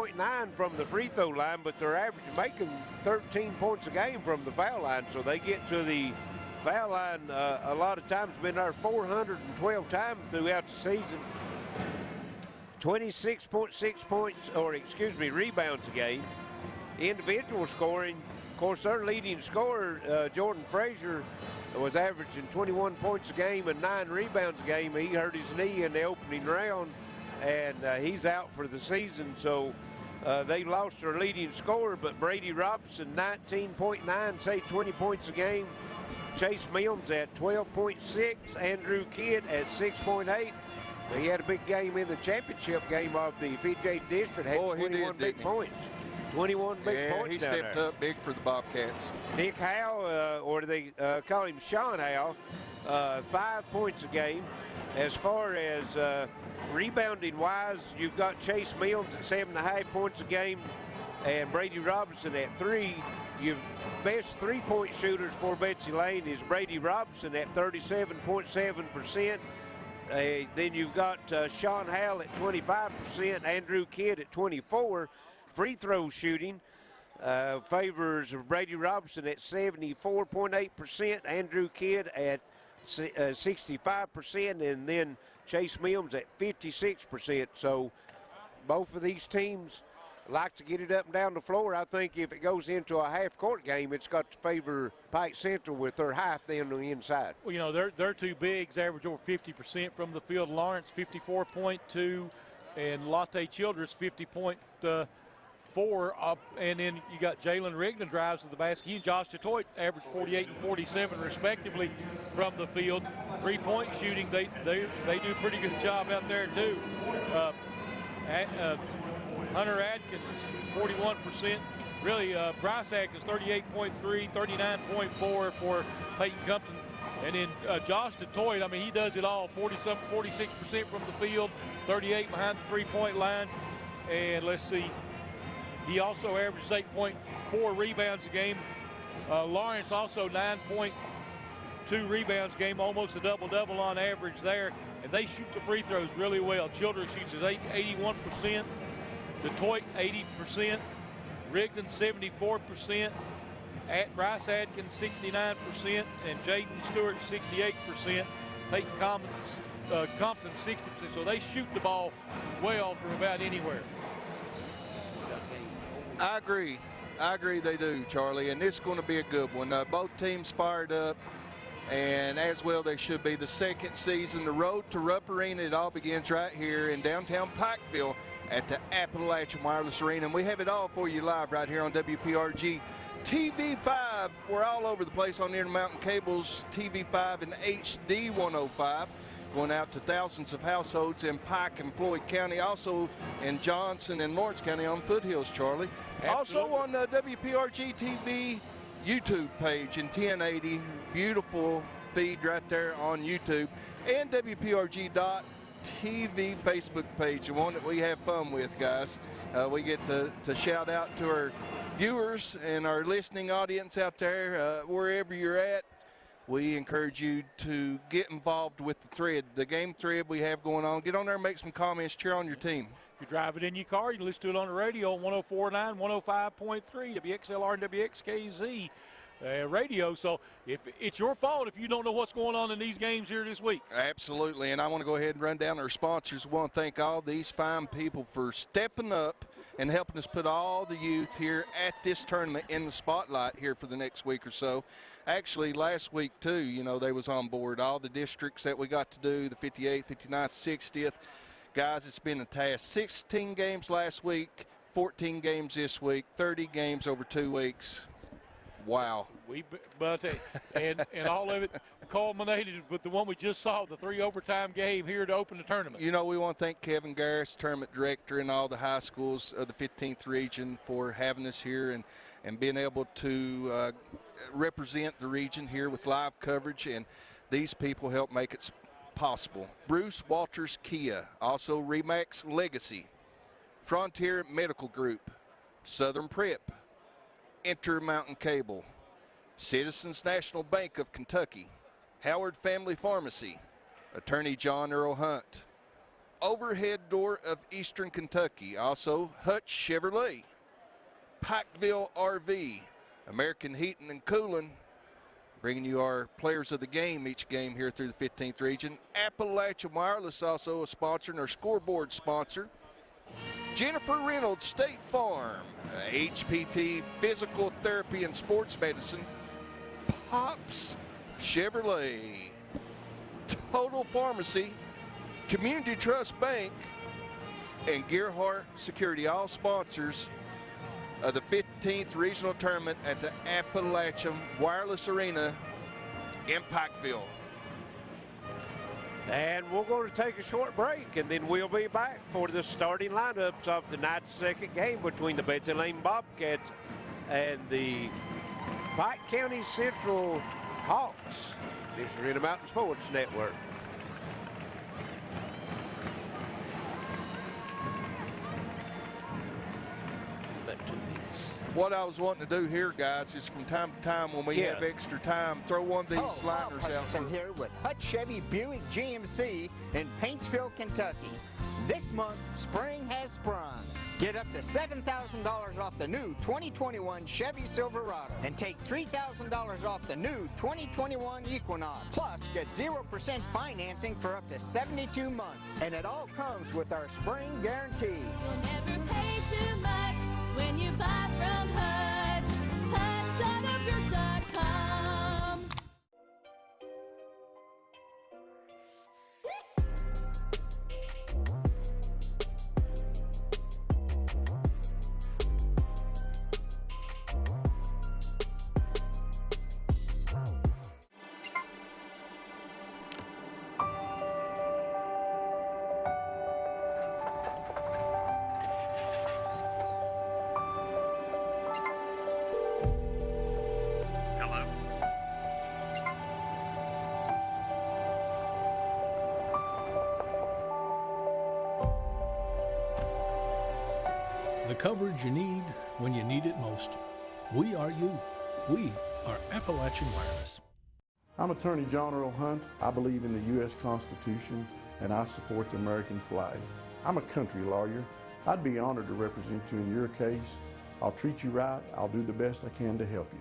9.9 from the free throw line, but they're averaging making 13 points a game from the foul line. So they get to the foul line a lot of times, been there 412 times throughout the season. 26.6 points, or excuse me, rebounds a game. Individual scoring, of course, their leading scorer, Jordan Frazier, was averaging 21 points a game and 9 rebounds a game. He hurt his knee in the opening round, and he's out for the season. So they lost their leading scorer, but Brady Robinson, 19.9, say 20 points a game. Chase Mills at 12.6, Andrew Kidd at 6.8. He had a big game in the championship game of the 58th District. Had 21 big points. 21 big points. Yeah, he stepped up big for the Bobcats. Nick Howe, or they call him Sean Howe, 5 points a game. As far as rebounding-wise, you've got Chase Mills at 7.5 points a game and Brady Robinson at 3. Your best three-point shooters for Betsy Layne is Brady Robinson at 37.7%. Then you've got Sean Howell at 25%, Andrew Kidd at 24%. Free throw shooting favors Brady Robinson at 74.8%, Andrew Kidd at 65%, and then Chase Mills at 56%. So both of these teams like to get it up and down the floor. I think if it goes into a half-court game, it's got to favor Pike Central with their half down on the inside. Well, you know, their two bigs average over 50% from the field. Lawrence, 54.2, and Lotte Childress, 50.4. And then you got Jalen Rigdon drives to the basket. He and Josh DeToit average 48 and 47 respectively from the field. Three-point shooting, they do a pretty good job out there too. Hunter Adkins, 41%. Really, Bryce Atkins, 38.3, 39.4 for Peyton Compton. And then Josh DeToit, I mean, he does it all, 46% from the field, 38 behind the three-point line. And let's see, he also averages 8.4 rebounds a game. Lawrence also 9.2 rebounds a game, almost a double-double on average there. And they shoot the free throws really well. Childress shoots at 81%. DeToit 80%, Rigdon 74%, Bryce Adkins 69%, and Jaden Stewart 68%. Peyton Compton 60%. So they shoot the ball well from about anywhere. I agree they do, Charlie, and this is going to be a good one. Both teams fired up, and as well they should be. The second season, the road to Rupp Arena, it all begins right here in downtown Pikeville at the Appalachian Wireless Arena, and we have it all for you live right here on WPRG. TV5, we're all over the place on Intermountain Cables, TV5 and HD 105, going out to thousands of households in Pike and Floyd County, also in Johnson and Lawrence County on Foothills, Charlie. Absolutely. Also on the WPRG TV YouTube page in 1080, beautiful feed right there on YouTube, and WPRG.TV Facebook page, the one that we have fun with, guys. We get to shout out to our viewers and our listening audience out there, wherever you're at. We encourage you to get involved with the thread, the game thread we have going on. Get on there and make some comments, cheer on your team. If you drive it in your car, you can listen to it on the radio on 104.9, 105.3, WXLR and WXKZ. Radio. So if it's your fault if you don't know what's going on in these games here this week. Absolutely, and I want to go ahead and run down our sponsors. I want to thank all these fine people for stepping up and helping us put all the youth here at this tournament in the spotlight here for the next week or so. Actually, last week too, you know, they was on board. All the districts that we got to do, the 58th, 59th, 60th. Guys, it's been a task. 16 games last week, 14 games this week, 30 games over 2 weeks. Wow. And all of it culminated with the one we just saw, the 3 overtime game here to open the tournament. You know, we want to thank Kevin Garris, tournament director, and all the high schools of the 15th region for having us here and being able to represent the region here with live coverage, and these people help make it possible. Bruce Walters Kia, also REMAX Legacy, Frontier Medical Group, Southern Prep, Intermountain Cable, Citizens National Bank of Kentucky, Howard Family Pharmacy, Attorney John Earl Hunt, Overhead Door of Eastern Kentucky. Also, Hutch Chevrolet, Pikeville RV, American Heating and Cooling, bringing you our players of the game each game here through the 15th region. Appalachian Wireless also a sponsor and our scoreboard sponsor. Jennifer Reynolds, State Farm, HPT, Physical Therapy and Sports Medicine, Pops Chevrolet, Total Pharmacy, Community Trust Bank, and Gearheart Security, all sponsors of the 15th Regional Tournament at the Appalachian Wireless Arena in Pikeville. And we're going to take a short break, and then we'll be back for the starting lineups of tonight's second game between the Betsy Layne Bobcats and the Pike County Central Hawks. This is Arena Mountain Sports Network. What I was wanting to do here, guys, is from time to time when we have extra time, throw one of these liners out. I'm here with Hutch Chevy Buick GMC in Paintsville, Kentucky. This month, spring has sprung. Get up to $7,000 off the new 2021 Chevy Silverado and take $3,000 off the new 2021 Equinox. Plus, get 0% financing for up to 72 months. And it all comes with our spring guarantee. You'll never pay too much when you buy from Hutch. HutchAutoGroup.com. The coverage you need when you need it most. We are you. We are Appalachian Wireless. I'm Attorney John Earl Hunt. I believe in the U.S. Constitution and I support the American flag. I'm a country lawyer. I'd be honored to represent you in your case. I'll treat you right. I'll do the best I can to help you.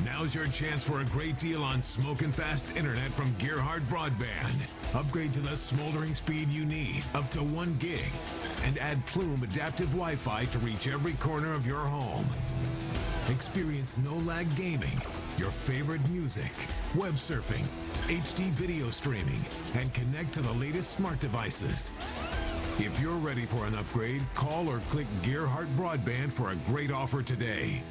Now's your chance for a great deal on smoking fast internet from Gearheart Broadband. Upgrade to the smoldering speed you need, up to 1 gig, and add Plume adaptive Wi-Fi to reach every corner of your home. Experience no-lag gaming, your favorite music, web surfing, HD video streaming, and connect to the latest smart devices. If you're ready for an upgrade, call or click Gearheart Broadband for a great offer today.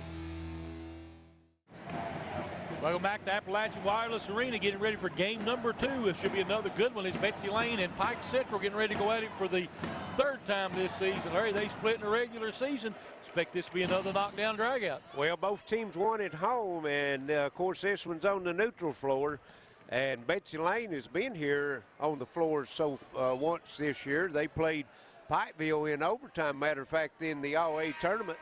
Welcome back to Appalachian Wireless Arena, getting ready for game number 2. It should be another good one. It's Betsy Layne and Pike Central getting ready to go at it for the 3rd time this season. Larry, they split in the regular season. Expect this to be another knockdown dragout. Well, both teams won at home, and of course this one's on the neutral floor. And Betsy Layne has been here on the floor once this year. They played Pikeville in overtime, matter of fact, in the All-A tournament.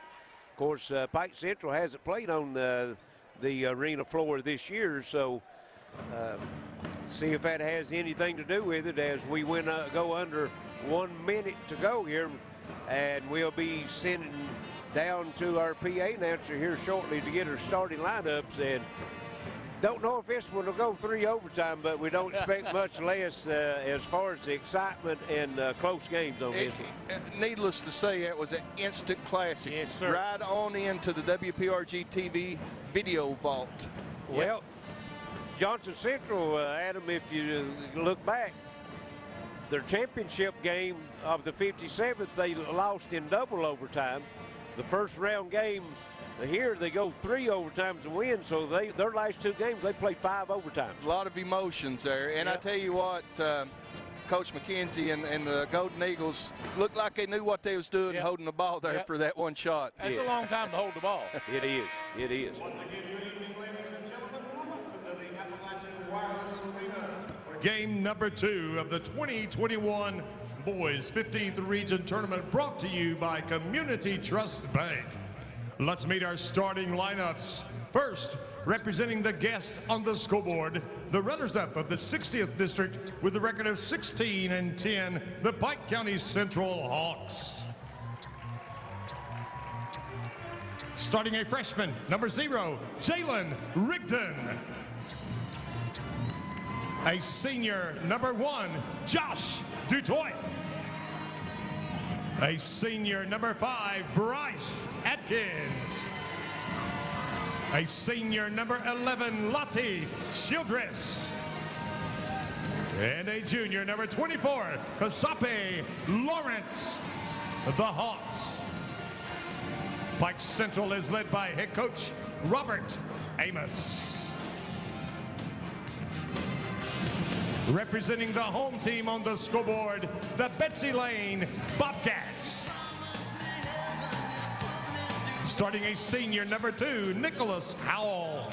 Of course, Pike Central hasn't played on the arena floor this year, so see if that has anything to do with it as we go under 1 minute to go here, and we'll be sending down to our PA announcer here shortly to get our starting lineups. And don't know if this one will go 3 overtime, but we don't expect much less as far as the excitement and close games on this one. Needless to say, it was an instant classic. Yes, sir. Right on into the WPRG TV video vault. Well, Johnson Central, Adam, if you look back, their championship game of the 57th, they lost in double overtime. The first round game here, they go 3 overtimes and win, so their last 2 games, they played 5 overtimes. A lot of emotions there, and I tell you what, Coach McKenzie and the Golden Eagles looked like they knew what they was doing holding the ball there for that one shot. That's a long time to hold the ball. It is. It is. Once again, good evening, ladies and gentlemen. Welcome to the Appalachian Wireless Arena for game number 2 of the 2021 Boys 15th Region Tournament, brought to you by Community Trust Bank. Let's meet our starting lineups. First, representing the guest on the scoreboard, the runners-up of the 60th District with a record of 16-10, the Pike County Central Hawks. Starting a freshman, number 0, Jalen Rigdon. A senior, number 1, Josh Dutoit. A senior, number 5, Bryce Atkins. A senior, number 11, Lottie Childress. And a junior, number 24, Kasape Lawrence. The Hawks. Pike Central is led by head coach Robert Amos. Representing the home team on the scoreboard, the Betsy Layne Bobcats. Starting a senior, number 2, Nicholas Howell.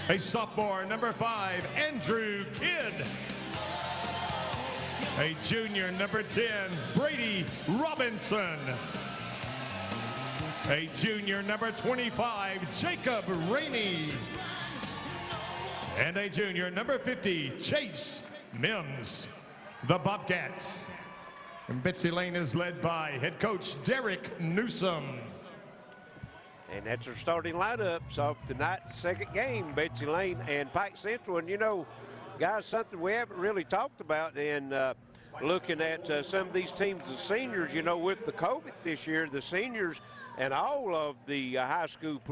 A sophomore, number 5, Andrew Kidd. A junior, number 10, Brady Robinson. A junior, number 25, Jacob Rainey. And a junior, number 50, Chase Mims. The Bobcats. And Betsy Layne is led by head coach Derek Newsom. And that's our starting lineups of tonight's second game, Betsy Layne and Pike Central. And you know, guys, something we haven't really talked about in looking at some of these teams, the seniors, you know, with the COVID this year, the seniors and all of the high school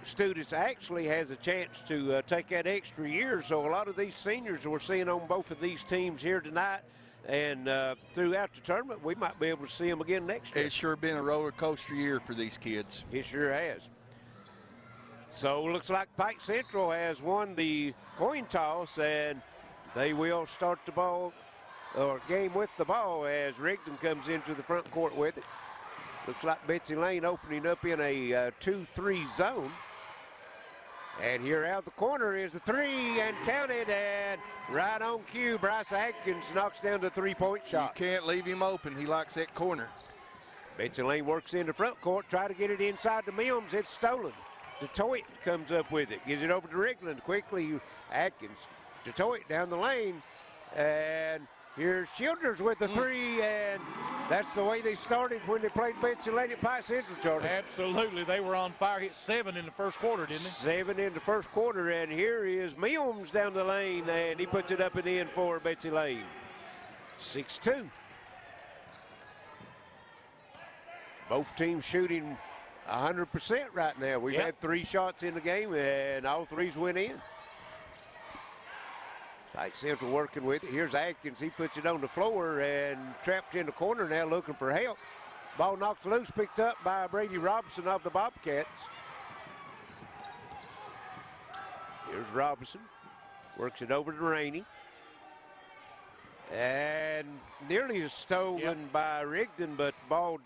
students actually has a chance to take that extra year. So a lot of these seniors we're seeing on both of these teams here tonight, and throughout the tournament, we might be able to see them again next year. It's sure been a roller coaster year for these kids. It sure has. So looks like Pike Central has won the coin toss, and they will start the ball or game with the ball as Rigdon comes into the front court with it. Looks like Betsy Layne opening up in a 2-3 zone. And here out the corner is the 3 and counted, and right on cue, Bryce Atkins knocks down the three-point shot. You can't leave him open. He likes that corner. Betsy Layne works into front court, try to get it inside to Mims. It's stolen. Dutoit comes up with it, gives it over to Rigland quickly. Atkins, Dutoit down the lane, and here's Childers with the 3, and that's the way they started when they played Betsy Layne at Pike Central, Charlie. Absolutely. They were on fire. Hit 7 in the first quarter, didn't they? 7 in the first quarter, and here is Mims down the lane, and he puts it up and in for Betsy Layne. 6-2. Both teams shooting 100% right now. We've had 3 shots in the game, and all 3s went in. Pike Central working with it. Here's Atkins. He puts it on the floor and trapped in the corner now looking for help. Ball knocked loose, picked up by Brady Robinson of the Bobcats. Here's Robinson. Works it over to Rainey. And nearly is stolen by Rigdon, but ball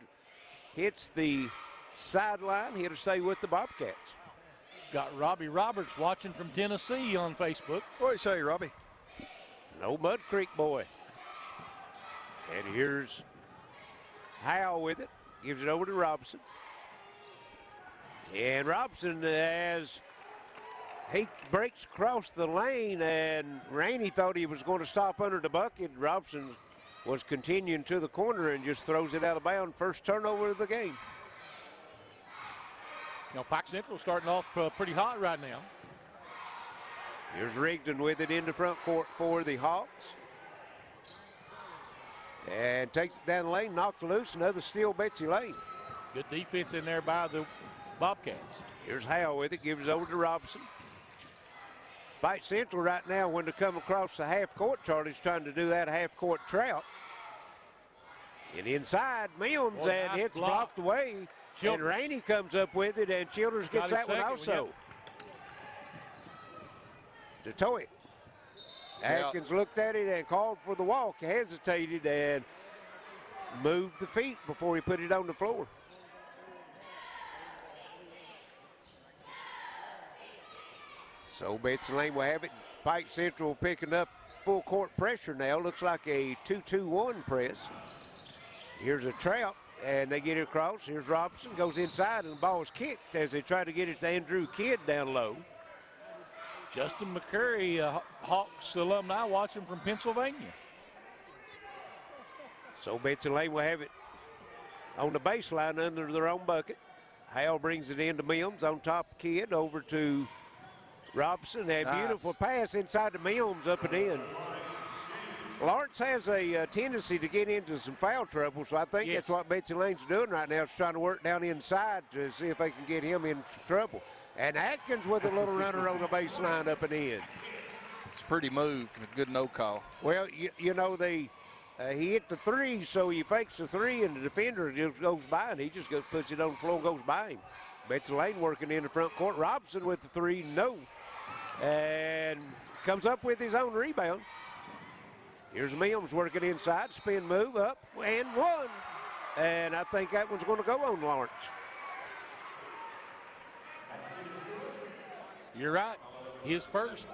hits the sideline. He'll stay with the Bobcats. Got Robbie Roberts watching from Tennessee on Facebook. What do you say, Robbie? An old Mud Creek boy. And here's Howell with it. Gives it over to Robinson. And Robinson, as he breaks across the lane, and Rainey thought he was going to stop under the bucket. Robinson was continuing to the corner and just throws it out of bounds. First turnover of the game. You know, Pike Central starting off pretty hot right now. Here's Rigdon with it in the front court for the Hawks. And takes it down the lane, knocks loose. Another steal, Betsy Layne. Good defense in there by the Bobcats. Here's Howell with it, gives it over to Robinson. Pike Central right now, when they come across the half court, Charlie's trying to do that half court trap. And inside, Mims, and nice hits blocked away. And Rainey comes up with it, and Childers gets that one also. Dutoit. Atkins looked at it and called for the walk, hesitated, and moved the feet before he put it on the floor. So Betsy Layne will have it. Pike Central picking up full court pressure now. Looks like a 2-2-1 press. Here's a trap, and they get it across. Here's Robinson, goes inside, and the ball is kicked as they try to get it to Andrew Kidd down low. Justin McCurry, Hawks alumni, watching from Pennsylvania. So Betsy Layne will have it on the baseline under their own bucket. Hale brings it into Mims on top of Kidd over to Robinson. A beautiful pass inside the Mims up and in. Lawrence has a tendency to get into some foul trouble, so I think that's what Betsy Layne's doing right now. Is trying to work down inside to see if they can get him in trouble. And Atkins with a little runner on the baseline up and in. It's a pretty move, a good no call. Well, you know, he hit the three, so he fakes the three, and the defender just goes by, and he just puts it on the floor and goes by him. Betsy Layne working in the front court. Robinson with the three, no. And comes up with his own rebound. Here's Mims working inside, spin move up, and one. And I think that one's going to go on Lawrence. You're right. His first,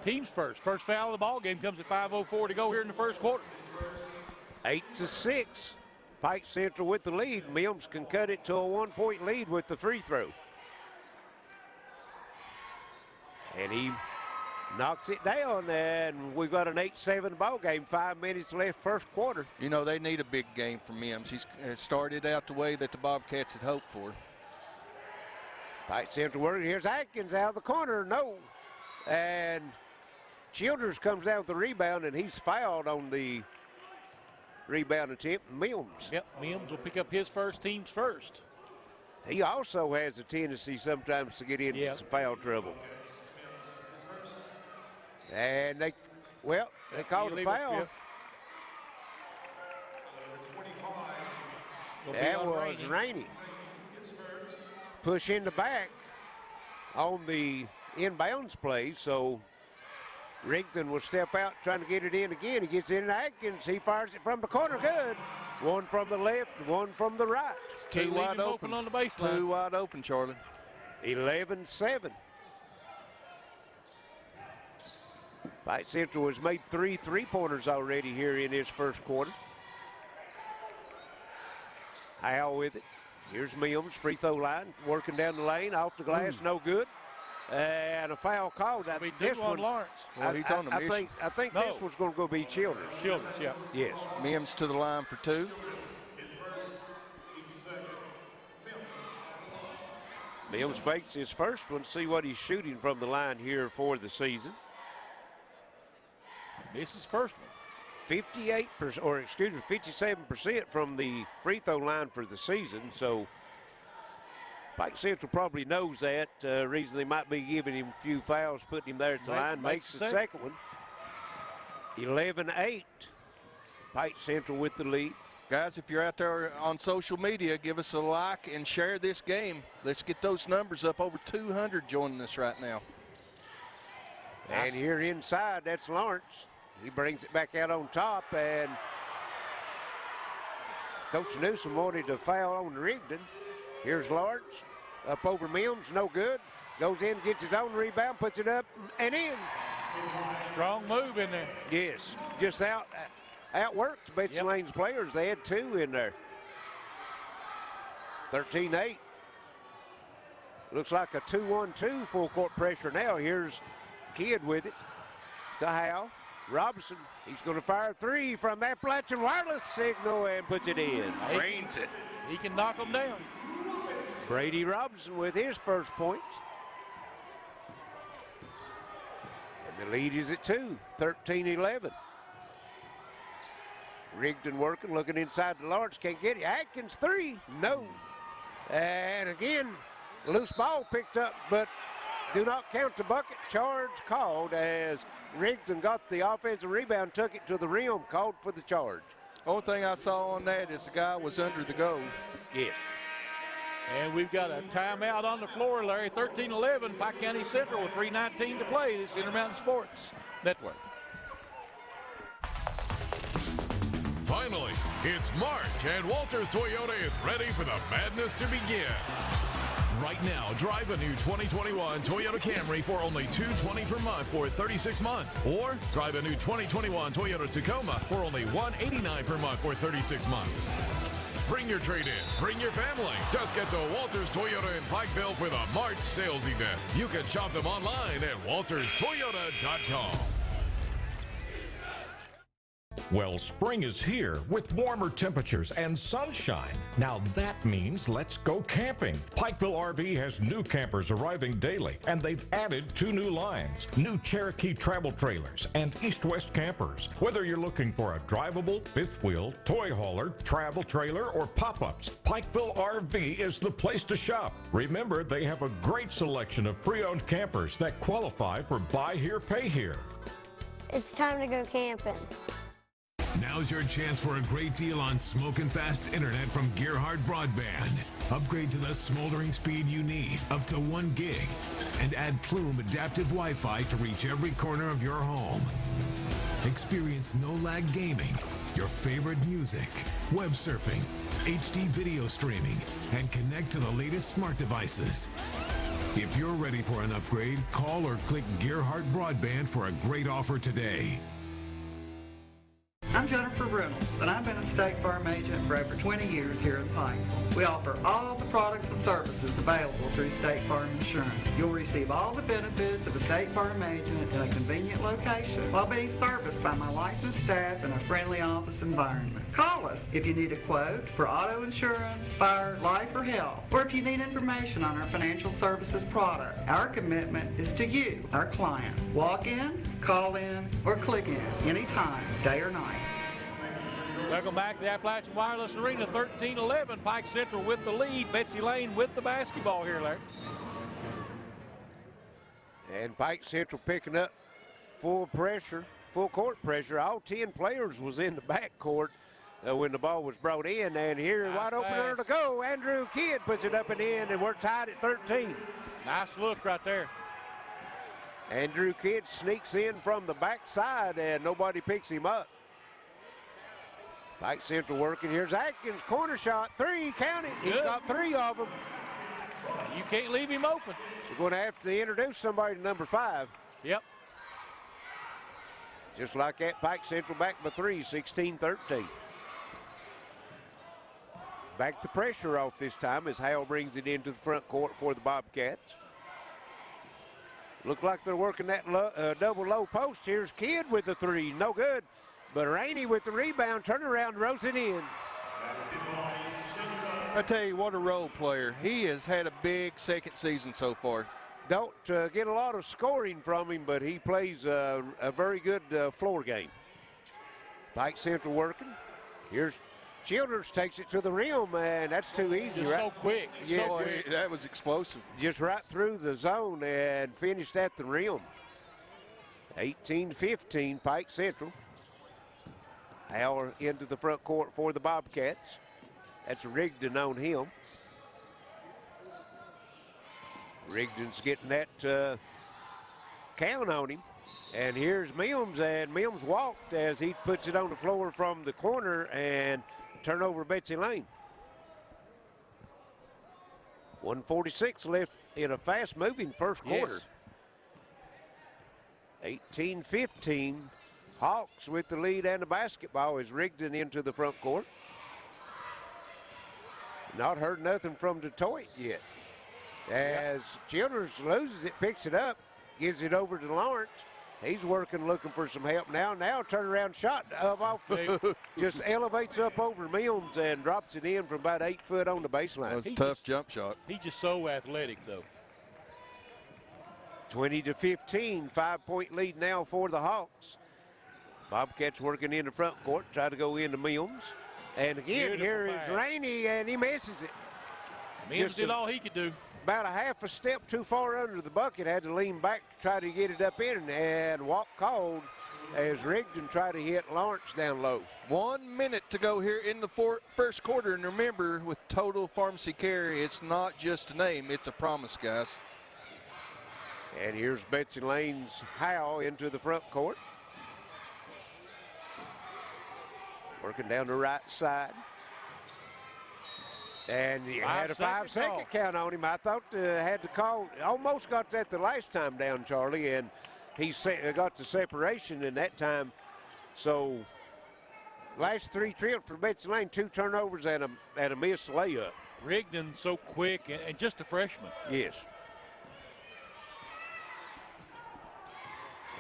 team's first. First foul of the ball game comes at 5:04 to go here in the first quarter. 8-6. Pike Central with the lead. Mims can cut it to a 1-point lead with the free throw. And he knocks it down, and we've got an 8-7 ball game. 5 minutes left first quarter. You know, they need a big game from Mims. He's started out the way that the Bobcats had hoped for. Pike Central working. Here's Atkins out of the corner. No. And Childers comes down with the rebound, and he's fouled on the rebound attempt. Mims. Yep, Mims will pick up his first, team's first. He also has a tendency sometimes to get into some foul trouble. And they called a foul. That was Rainey. Push in the back on the inbounds play, so Rigdon will step out trying to get it in again. He gets in, and Atkins, he fires it from the corner, good. One from the left, one from the right. Two wide open on the baseline. Two wide open, Charlie. 11-7. Pike Central has made 3 3-pointers already here in his first quarter. Howell with it. Here's Mims, free throw line, working down the lane, off the glass, no good. And a foul called. This one, Lawrence. Well, he's on the mission. I think this one's going to go be Childers. Childers, yeah. Yes. Mims to the line for 2. Mims makes his first one. See what he's shooting from the line here for the season. This is first one. 57% from the free throw line for the season. So Pike Central probably knows that. Reason they might be giving him a few fouls, putting him there at the line. Makes the second one. 11-8. Pike Central with the lead. Guys, if you're out there on social media, give us a like and share this game. Let's get those numbers up. Over 200 joining us right now. And here inside, that's Lawrence. He brings it back out on top, and Coach Newsom wanted to foul on Rigdon. Here's Lawrence, up over Mims, no good. Goes in, gets his own rebound, puts it up and in. Strong move in there. Yes, just outworked Betsy Layne's players. They had 2 in there. 13-8. Looks like a 2-1-2 full court pressure now. Here's Kidd with it to Howe. Robinson, he's going to fire 3 from Appalachian Wireless signal and puts it in. Drains it. He can knock them down. Brady Robinson with his first points. And the lead is at 2, 13-11. Rigdon working, looking inside to Lawrence, can't get it. Atkins 3, no. And again, loose ball picked up, but do not count the bucket. Charge called as Rigdon got the offensive rebound, took it to the rim, called for the charge. Only thing I saw on that is the guy was under the goal. Yes. And we've got a timeout on the floor, Larry. 13-11, Pike County Central with 3:19 to play. This Intermountain Sports Network. Finally, it's March, and Walters Toyota is ready for the madness to begin. Right now, drive a new 2021 Toyota Camry for only $220 per month for 36 months. Or drive a new 2021 Toyota Tacoma for only $189 per month for 36 months. Bring your trade-in. Bring your family. Just get to Walters Toyota in Pikeville for the March sales event. You can shop them online at walterstoyota.com. Well, spring is here with warmer temperatures and sunshine. Now that means let's go camping. Pikeville RV has new campers arriving daily, and they've added 2 new lines, new Cherokee travel trailers and east-west campers. Whether you're looking for a drivable, fifth wheel, toy hauler, travel trailer, or pop-ups, Pikeville RV is the place to shop. Remember, they have a great selection of pre-owned campers that qualify for buy here, pay here. It's time to go camping. Now's your chance for a great deal on smoking fast internet from Gearheart Broadband. Upgrade to the smoldering speed you need, up to 1 gig, and add Plume adaptive Wi-Fi to reach every corner of your home. Experience no-lag gaming, your favorite music, web surfing, HD video streaming, and connect to the latest smart devices. If you're ready for an upgrade, call or click Gearheart Broadband for a great offer today. I'm Jennifer Reynolds, and I've been a State Farm agent for over 20 years here in Pikeville. We offer all the products and services available through State Farm Insurance. You'll receive all the benefits of a State Farm agent in a convenient location while being serviced by my licensed staff in a friendly office environment. Call us if you need a quote for auto insurance, fire, life, or health, or if you need information on our financial services product. Our commitment is to you, our client. Walk in, call in, or click in anytime, day or night. Welcome back to the Appalachian Wireless Arena, 13-11. Pike Central with the lead. Betsy Layne with the basketball here, Larry. And Pike Central picking up full court pressure. All 10 players was in the backcourt when the ball was brought in. And here, wide opener to go. Andrew Kidd puts it up and in, and we're tied at 13. Nice look right there. Andrew Kidd sneaks in from the backside, and nobody picks him up. Pike Central working. Here's Atkins, corner shot, 3, count it. He's got 3 of them. You can't leave him open. We're going to have to introduce somebody to number 5. Yep. Just like that, Pike Central back by 3, 16-13. Back the pressure off this time as Howell brings it into the front court for the Bobcats. Look like they're working that double low post. Here's Kidd with the 3, no good. But Rainey with the rebound, turnaround, rolls it in. I tell you, what a role player. He has had a big second season so far. Don't get a lot of scoring from him, but he plays a very good floor game. Pike Central working. Here's Childers, takes it to the rim, and that's too easy. Just right? so quick. Yeah, so quick. That was explosive. Just right through the zone and finished at the rim. 18-15, Pike Central. Howell into the front court for the Bobcats. That's Rigdon on him. Rigdon's getting that count on him. And here's Mims, and Mims walked as he puts it on the floor from the corner, and turnover Betsy Layne. 1:46 left in a fast-moving first quarter. 18-15. Hawks with the lead and the basketball is Rigdon into the front court. Not heard nothing from Detroit yet. As Childers loses it, picks it up, gives it over to Lawrence. He's working, looking for some help now. Now turnaround shot off, just elevates up over Milnes and drops it in from about 8 foot on the baseline. That's a tough jump shot. He's just so athletic, though. 20-15, 5-point lead now for the Hawks. Bobcats working in the front court, try to go into Milnes. And again, here is Rainey, and he misses it. Milnes did all he could do. About a half a step too far under the bucket, had to lean back to try to get it up in, and walk called as Rigdon tried to hit Lawrence down low. 1 minute to go here in the first quarter, and remember, with Total Pharmacy Care, it's not just a name, it's a promise, guys. And here's Betsy Layne's Howell into the front court. Working down the right side. And he had a 5-second count on him. I thought had the call, almost got that the last time down, Charlie, and he got the separation in that time. So Last 3 trips for Betsy Layne, 2 turnovers and a missed layup. Rigdon so quick and just a freshman. Yes.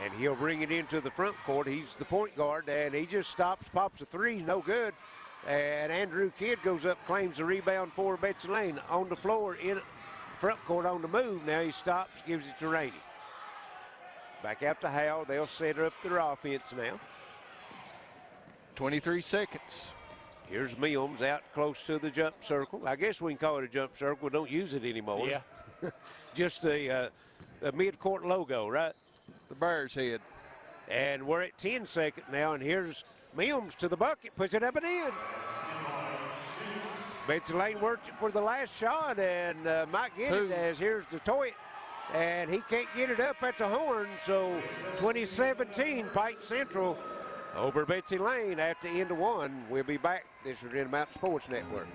And he'll bring it into the front court. He's the point guard, and he just stops, pops a 3, no good. And Andrew Kidd goes up, claims the rebound for Betsy Layne. On the floor, in front court on the move. Now he stops, gives it to Rainey. Back out to Howell. They'll set up their offense now. 23 seconds. Here's Mills out close to the jump circle. I guess we can call it a jump circle. We don't use it anymore. Yeah. Just a mid-court logo, right? The Bears head. And we're at 10 seconds now, and here's Mills to the bucket, puts it up and in. Betsy Layne worked it for the last shot and might get it, as here's DeToit, and he can't get it up at the horn. So 2017 Pike Central over Betsy Layne at the end of 1. We'll be back. This is Intermountain Sports Network.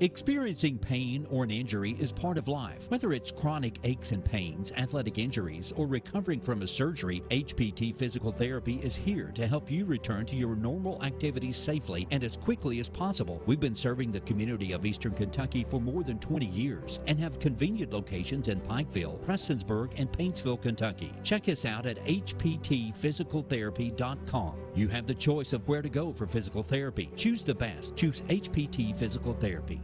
Experiencing pain or an injury is part of life. Whether it's chronic aches and pains, athletic injuries, or recovering from a surgery, HPT Physical Therapy is here to help you return to your normal activities safely and as quickly as possible. We've been serving the community of Eastern Kentucky for more than 20 years and have convenient locations in Pikeville, Prestonsburg, and Paintsville, Kentucky. Check us out at hptphysicaltherapy.com. You have the choice of where to go for physical therapy. Choose the best. Choose HPT Physical Therapy.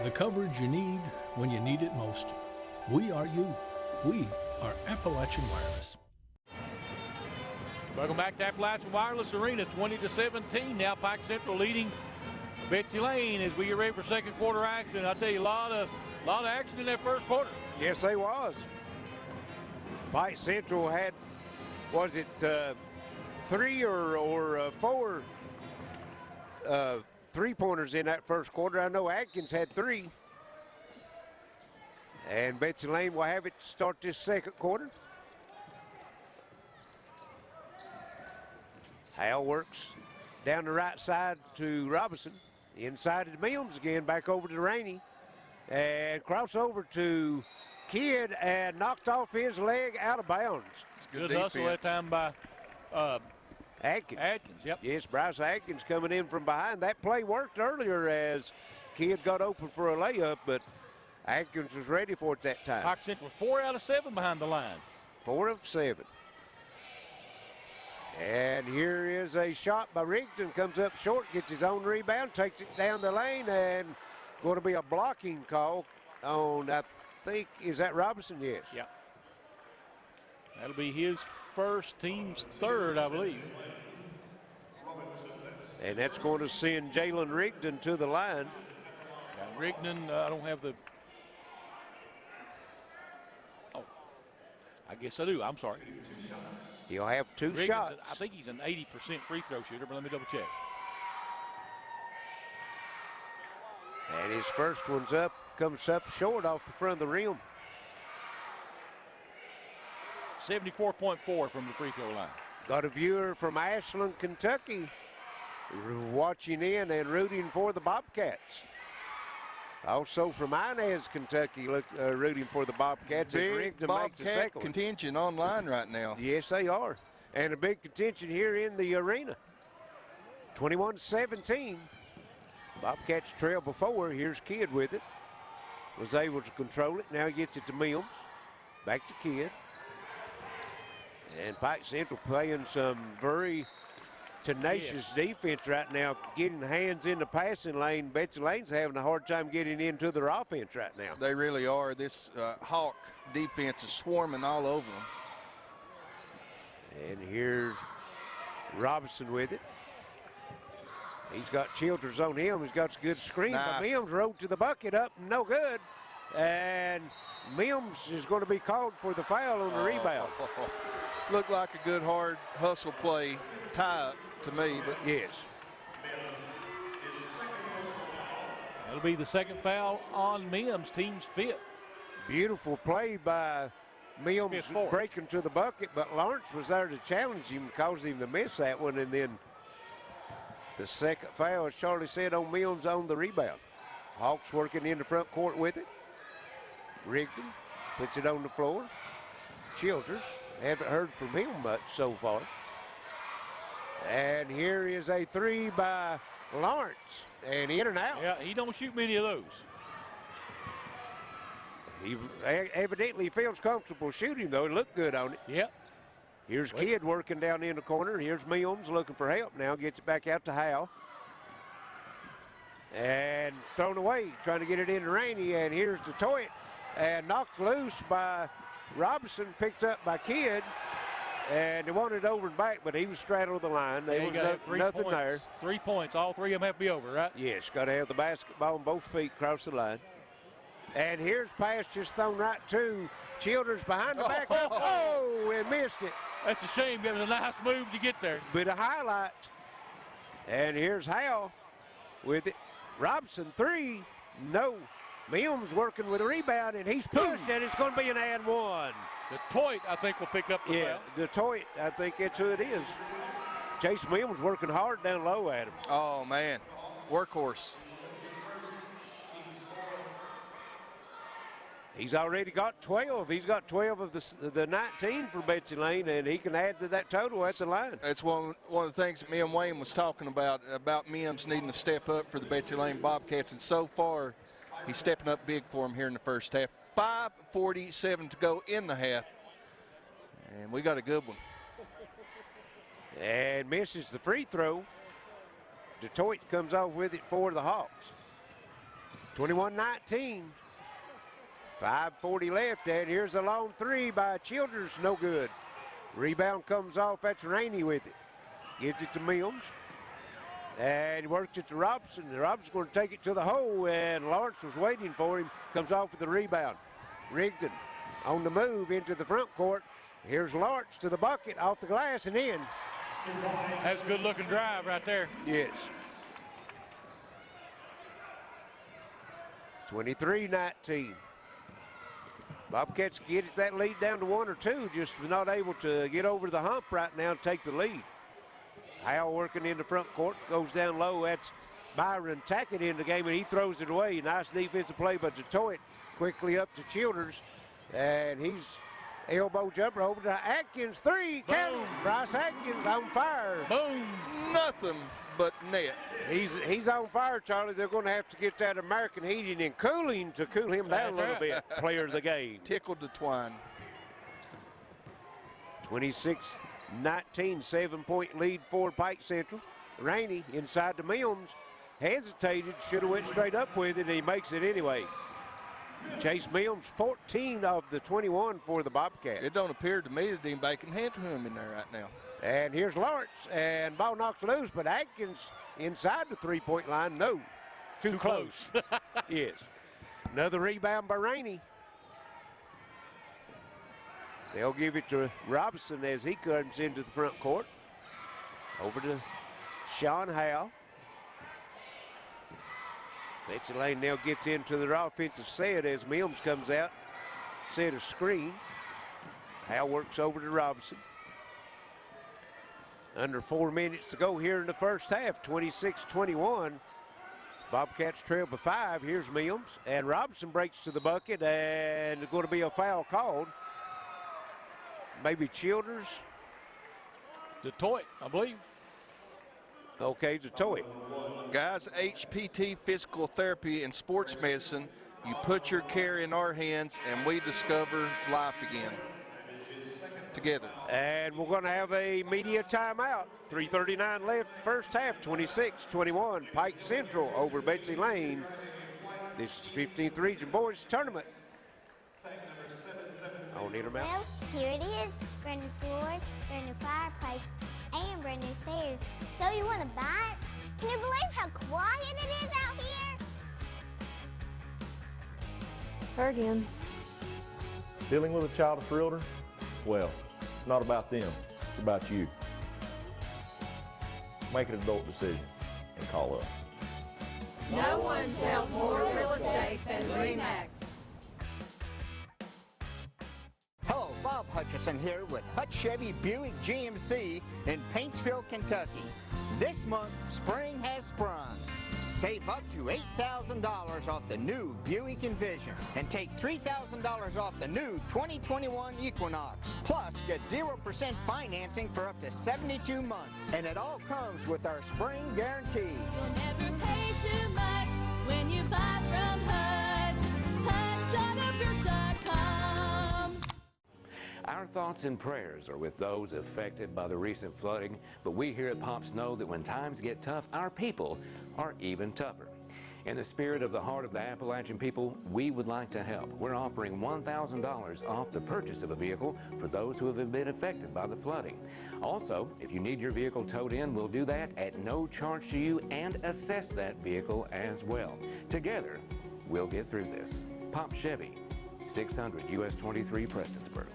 The coverage you need when you need it most. We are you. We are Appalachian Wireless. Welcome back to Appalachian Wireless Arena, 20-17. Now Pike Central leading Betsy Layne as we get ready for second quarter action. I tell you, a lot of action in that first quarter. Yes, they was. Pike Central had, was it 3 or 4 3-pointers in that first quarter. I know Atkins had 3. And Betsy Layne will have it start this second quarter. Hal works down the right side to Robinson. Inside to Mills again, back over to Rainey. And cross over to Kidd and knocked off his leg out of bounds. Good hustle that time by Atkins. Yep. Yes, Bryce Atkins coming in from behind. That play worked earlier as Kidd got open for a layup, but Atkins was ready for it that time. Pike Central 4 out of 7 behind the line. 4 of 7. And here is a shot by Rigdon. Comes up short, gets his own rebound, takes it down the lane, and going to be a blocking call on, I think, is that Robinson? Yes. Yeah. That'll be his first, team's third, I believe. And that's going to send Jalen Rigdon to the line. Now, Rigdon, I don't have the. Oh, I guess I do. I'm sorry. He'll have 2 Rigdon's shots. I think he's an 80% free throw shooter, but let me double check. And his first one's up, comes up short off the front of the rim. 74.4 from the free throw line. Got a viewer from Ashland, Kentucky, watching in and rooting for the Bobcats. Also from Inez, Kentucky, rooting for the Bobcats. Big Bobcat contingent online right now. Yes, they are. And a big contingent here in the arena. 21-17. Bobcats trail before. Here's Kidd with it. Was able to control it. Now he gets it to Mills. Back to Kidd. And Pike Central playing some very tenacious defense right now, getting hands in the passing lane. Betsy Layne's having a hard time getting into their offense right now. They really are. This Hawk defense is swarming all over them. And here's Robinson with it. He's got Childers on him. He's got a good screen. Nice. But Mims rode to the bucket up, no good. And Mims is going to be called for the foul on the rebound. Looked like a good hard hustle play tie-up to me, but yes. That'll That'll be the second foul on Mims, team's 5th. Beautiful play by Mims breaking to the bucket, but Lawrence was there to challenge him and cause him to miss that one. And then the second foul, as Charlie said, on Mims on the rebound. Hawks working in the front court with it. Rigdon puts it on the floor. Childers, haven't heard from him much so far. And here is a three by Lawrence, and in and out. Yeah, he don't shoot many of those. He evidently feels comfortable shooting, though. It looked good on it. Yep. Here's Kidd working down in the corner. Here's Mims looking for help now. Gets it back out to Howe. And thrown away, trying to get it into Rainey. And here's DeToit. And knocked loose by Robinson, picked up by Kidd. And they wanted it over and back, but he was straddled the line. There was nothing there. 3 points. All three of them have to be over, right? Yes, got to have the basketball on both feet across the line. And here's pass just thrown right to Childers behind the back. Oh, and missed it. That's a shame. It was a nice move to get there. Bit of highlight. And here's Howe with it. Robinson, three. No. Mims working with a rebound, and he's pushed, and it's going to be an and one. DeToit, I think, will pick up the foul. DeToit, I think that's who it is. Chase Mims working hard down low at him. Oh, man. Workhorse. He's already got 12. He's got 12 of the 19 for Betsy Layne, and he can add to that total at the line. That's one of the things that me and Wayne was talking about Mims needing to step up for the Betsy Layne Bobcats, and so far he's stepping up big for him here in the first half. 5:47 to go in the half, and we got a good one. And misses the free throw. DeToit comes off with it for the Hawks. 21-19. 5:40 left, and here's a long three by Childers, no good. Rebound comes off, that's Rainey with it. Gives it to Mims, and he works it to Robinson. Robinson's going to take it to the hole, and Lawrence was waiting for him. Comes off with the rebound. Rigdon on the move into the front court. Here's Lawrence to the bucket, off the glass and in. That's a good-looking drive right there. Yes. 23-19. Bobcats get that lead down to 1 or 2, just not able to get over the hump right now and take the lead. Howe working in the front court, goes down low. That's Byron Tackett in the game, and he throws it away. Nice defensive play by DeToit. Quickly up to Childers, and he's elbow jumper over to Atkins. Three, count. Bryce Atkins on fire. Boom. Nothing but net. He's on fire, Charlie. They're going to have to get that American heating and cooling to cool him down a little bit. Player of the game. Tickled the twine. 26-19, 7-point lead for Pike Central. Rainey inside the Mims. Hesitated, should have went straight up with it, and he makes it anyway. Chase Mims, 14 of the 21 for the Bobcats. It don't appear to me that anybody can hand to him in there right now. And here's Lawrence, and ball knocks loose, but Atkins inside the three-point line. No, too close. Yes. Another rebound by Rainey. They'll give it to Robinson as he comes into the front court. Over to Sean Howe. Betsy Layne now gets into their offensive set as Mims comes out. Set a screen. Howe works over to Robinson. Under 4 minutes to go here in the first half, 26-21. Bobcats trail by 5. Here's Mims, and Robinson breaks to the bucket, and there's going to be a foul called. Maybe Childers. DeToit, I believe. Okay, DeToit. Guys, HPT Physical Therapy and Sports Medicine, you put your care in our hands, and we discover life again. Together. And we're going to have a media timeout. 3:39 left, first half, 26-21. Pike Central over Betsy Layne. This is the 15th Region Boys Tournament. On Intermount. Well, here it is. Brand new floors, brand new fireplace, and brand new stairs. So you want to buy it? Can you believe how quiet it is out here? Her again. Dealing with a child of realtor? Well, it's not about them, it's about you. Make an adult decision and call us. No one sells more real estate than REMAX. Hello, Bob Hutchison here with Hutch Chevy Buick GMC in Paintsville, Kentucky. This month, spring has sprung. Save up to $8,000 off the new Buick Envision and take $3,000 off the new 2021 Equinox. Plus, get 0% financing for up to 72 months. And it all comes with our spring guarantee. You'll never pay too much when you buy from Hutch. HutchAutoGroup.com. Our thoughts and prayers are with those affected by the recent flooding, but we here at Pops know that when times get tough, our people are even tougher. In the spirit of the heart of the Appalachian people, we would like to help. We're offering $1,000 off the purchase of a vehicle for those who have been affected by the flooding. Also, if you need your vehicle towed in, we'll do that at no charge to you and assess that vehicle as well. Together, we'll get through this. Pop Chevy, 600 US 23 Prestonsburg.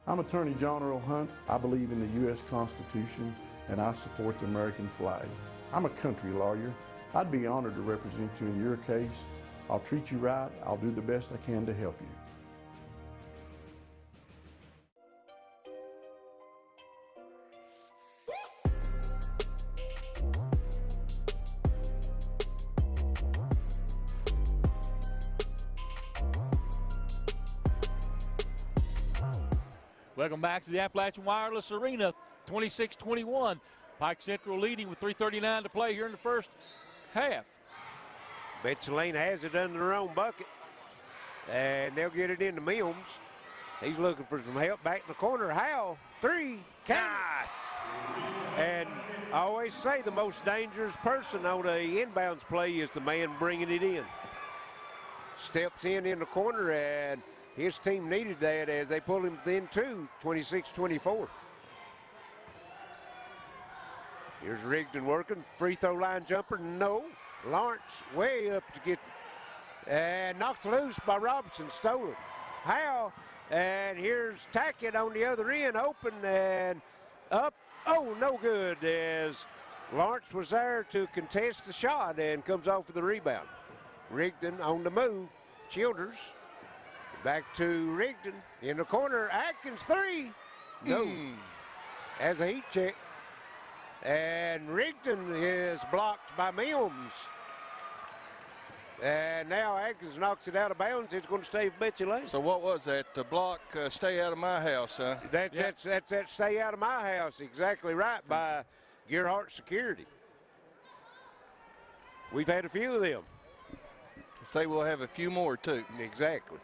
I'm Attorney John Earl Hunt. I believe in the U.S. Constitution and I support the American flag. I'm a country lawyer. I'd be honored to represent you in your case. I'll treat you right. I'll do the best I can to help you. Welcome back to the Appalachian Wireless Arena, 26-21. Pike Central leading with 3:39 to play here in the first half. Betsy Layne has it under their own bucket, and they'll get it into Mills. He's looking for some help back in the corner. Howell, three, nice. And I always say the most dangerous person on a inbounds play is the man bringing it in. Steps in the corner, and his team needed that as they pulled him in too, 26-24. Here's Rigdon working, free throw line jumper, no. Lawrence way up to get, and knocked loose by Robinson, stolen. Howell, and here's Tackett on the other end, open and up. Oh, no good, as Lawrence was there to contest the shot and comes off with the rebound. Rigdon on the move, Childers. Back to Rigdon in the corner. Atkins three. No. As a heat check. And Rigdon is blocked by Mills. And now Atkins knocks it out of bounds. It's going to stay with Betsy Layne. So what was that? The block, stay out of my house, huh? That's that stay out of my house. Exactly right, by Gearheart Security. We've had a few of them. Say we'll have a few more too. Exactly.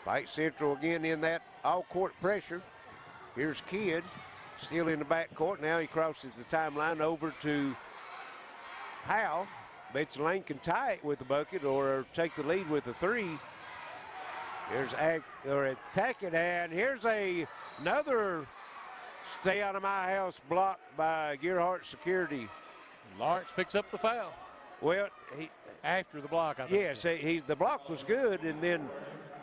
Pike Central again in that all-court pressure. Here's Kidd, still in the backcourt. Now he crosses the timeline over to Howell. Betsy Layne can tie it with the bucket or take the lead with a three. Here's Tackett, and here's another stay out of my house block by Gearheart Security. Lawrence picks up the foul. Well, after the block, I think. Yes, the block was good, and then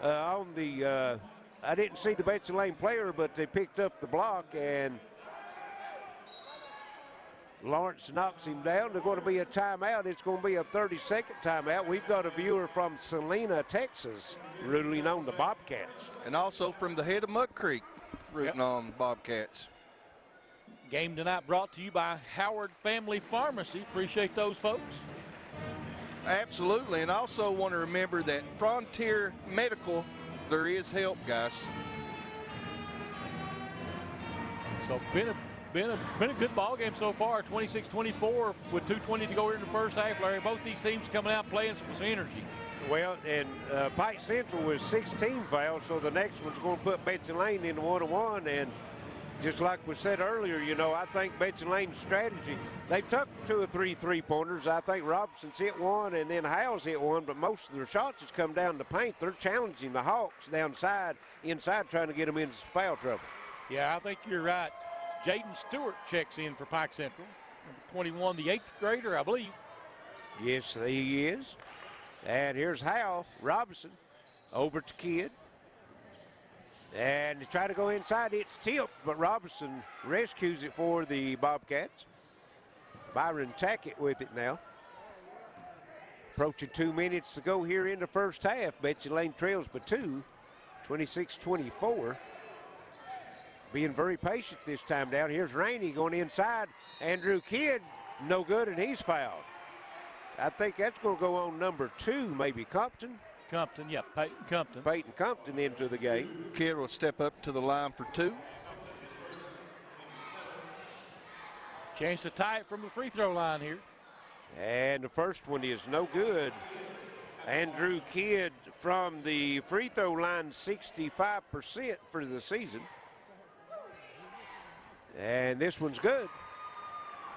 on the, I didn't see the Betsy Layne player, but they picked up the block, and Lawrence knocks him down. There's going to be a timeout. It's going to be a 30-second timeout. We've got a viewer from Salina, Texas, rooting on the Bobcats. And also from the head of Muck Creek, rooting on Bobcats. Game tonight brought to you by Howard Family Pharmacy. Appreciate those folks. Absolutely, and also want to remember that Frontier Medical, there is help, guys. So been a good ball game so far. 26-24 with 2:20 to go here in the first half, Larry. Both these teams coming out playing some energy. Well, and Pike Central was 16 fouls, so the next one's going to put Betsy Layne in the 1-on-1, and just like we said earlier, you know, I think Betsy Layne's strategy, they took 2 or 3 three-pointers. I think Robinson's hit one and then Howell's hit one, but most of their shots has come down the paint. They're challenging the Hawks inside, trying to get them into foul trouble. Yeah, I think you're right. Jaden Stewart checks in for Pike Central. Number 21, the 8th grader, I believe. Yes, he is. And here's Howell, Robinson, over to Kidd. And they try to go inside, it's tipped, but Robinson rescues it for the Bobcats. Byron Tackett with it now. Approaching 2 minutes to go here in the first half. Betsy Layne trails by 2, 26-24. Being very patient this time down. Here's Rainey going inside. Andrew Kidd, no good, and he's fouled. I think that's going to go on number 2, maybe Compton. Compton, yeah, Peyton Compton. Peyton Compton into the game. Kidd will step up to the line for 2. Chance to tie it from the free throw line here. And the first one is no good. Andrew Kidd from the free throw line, 65% for the season. And this one's good.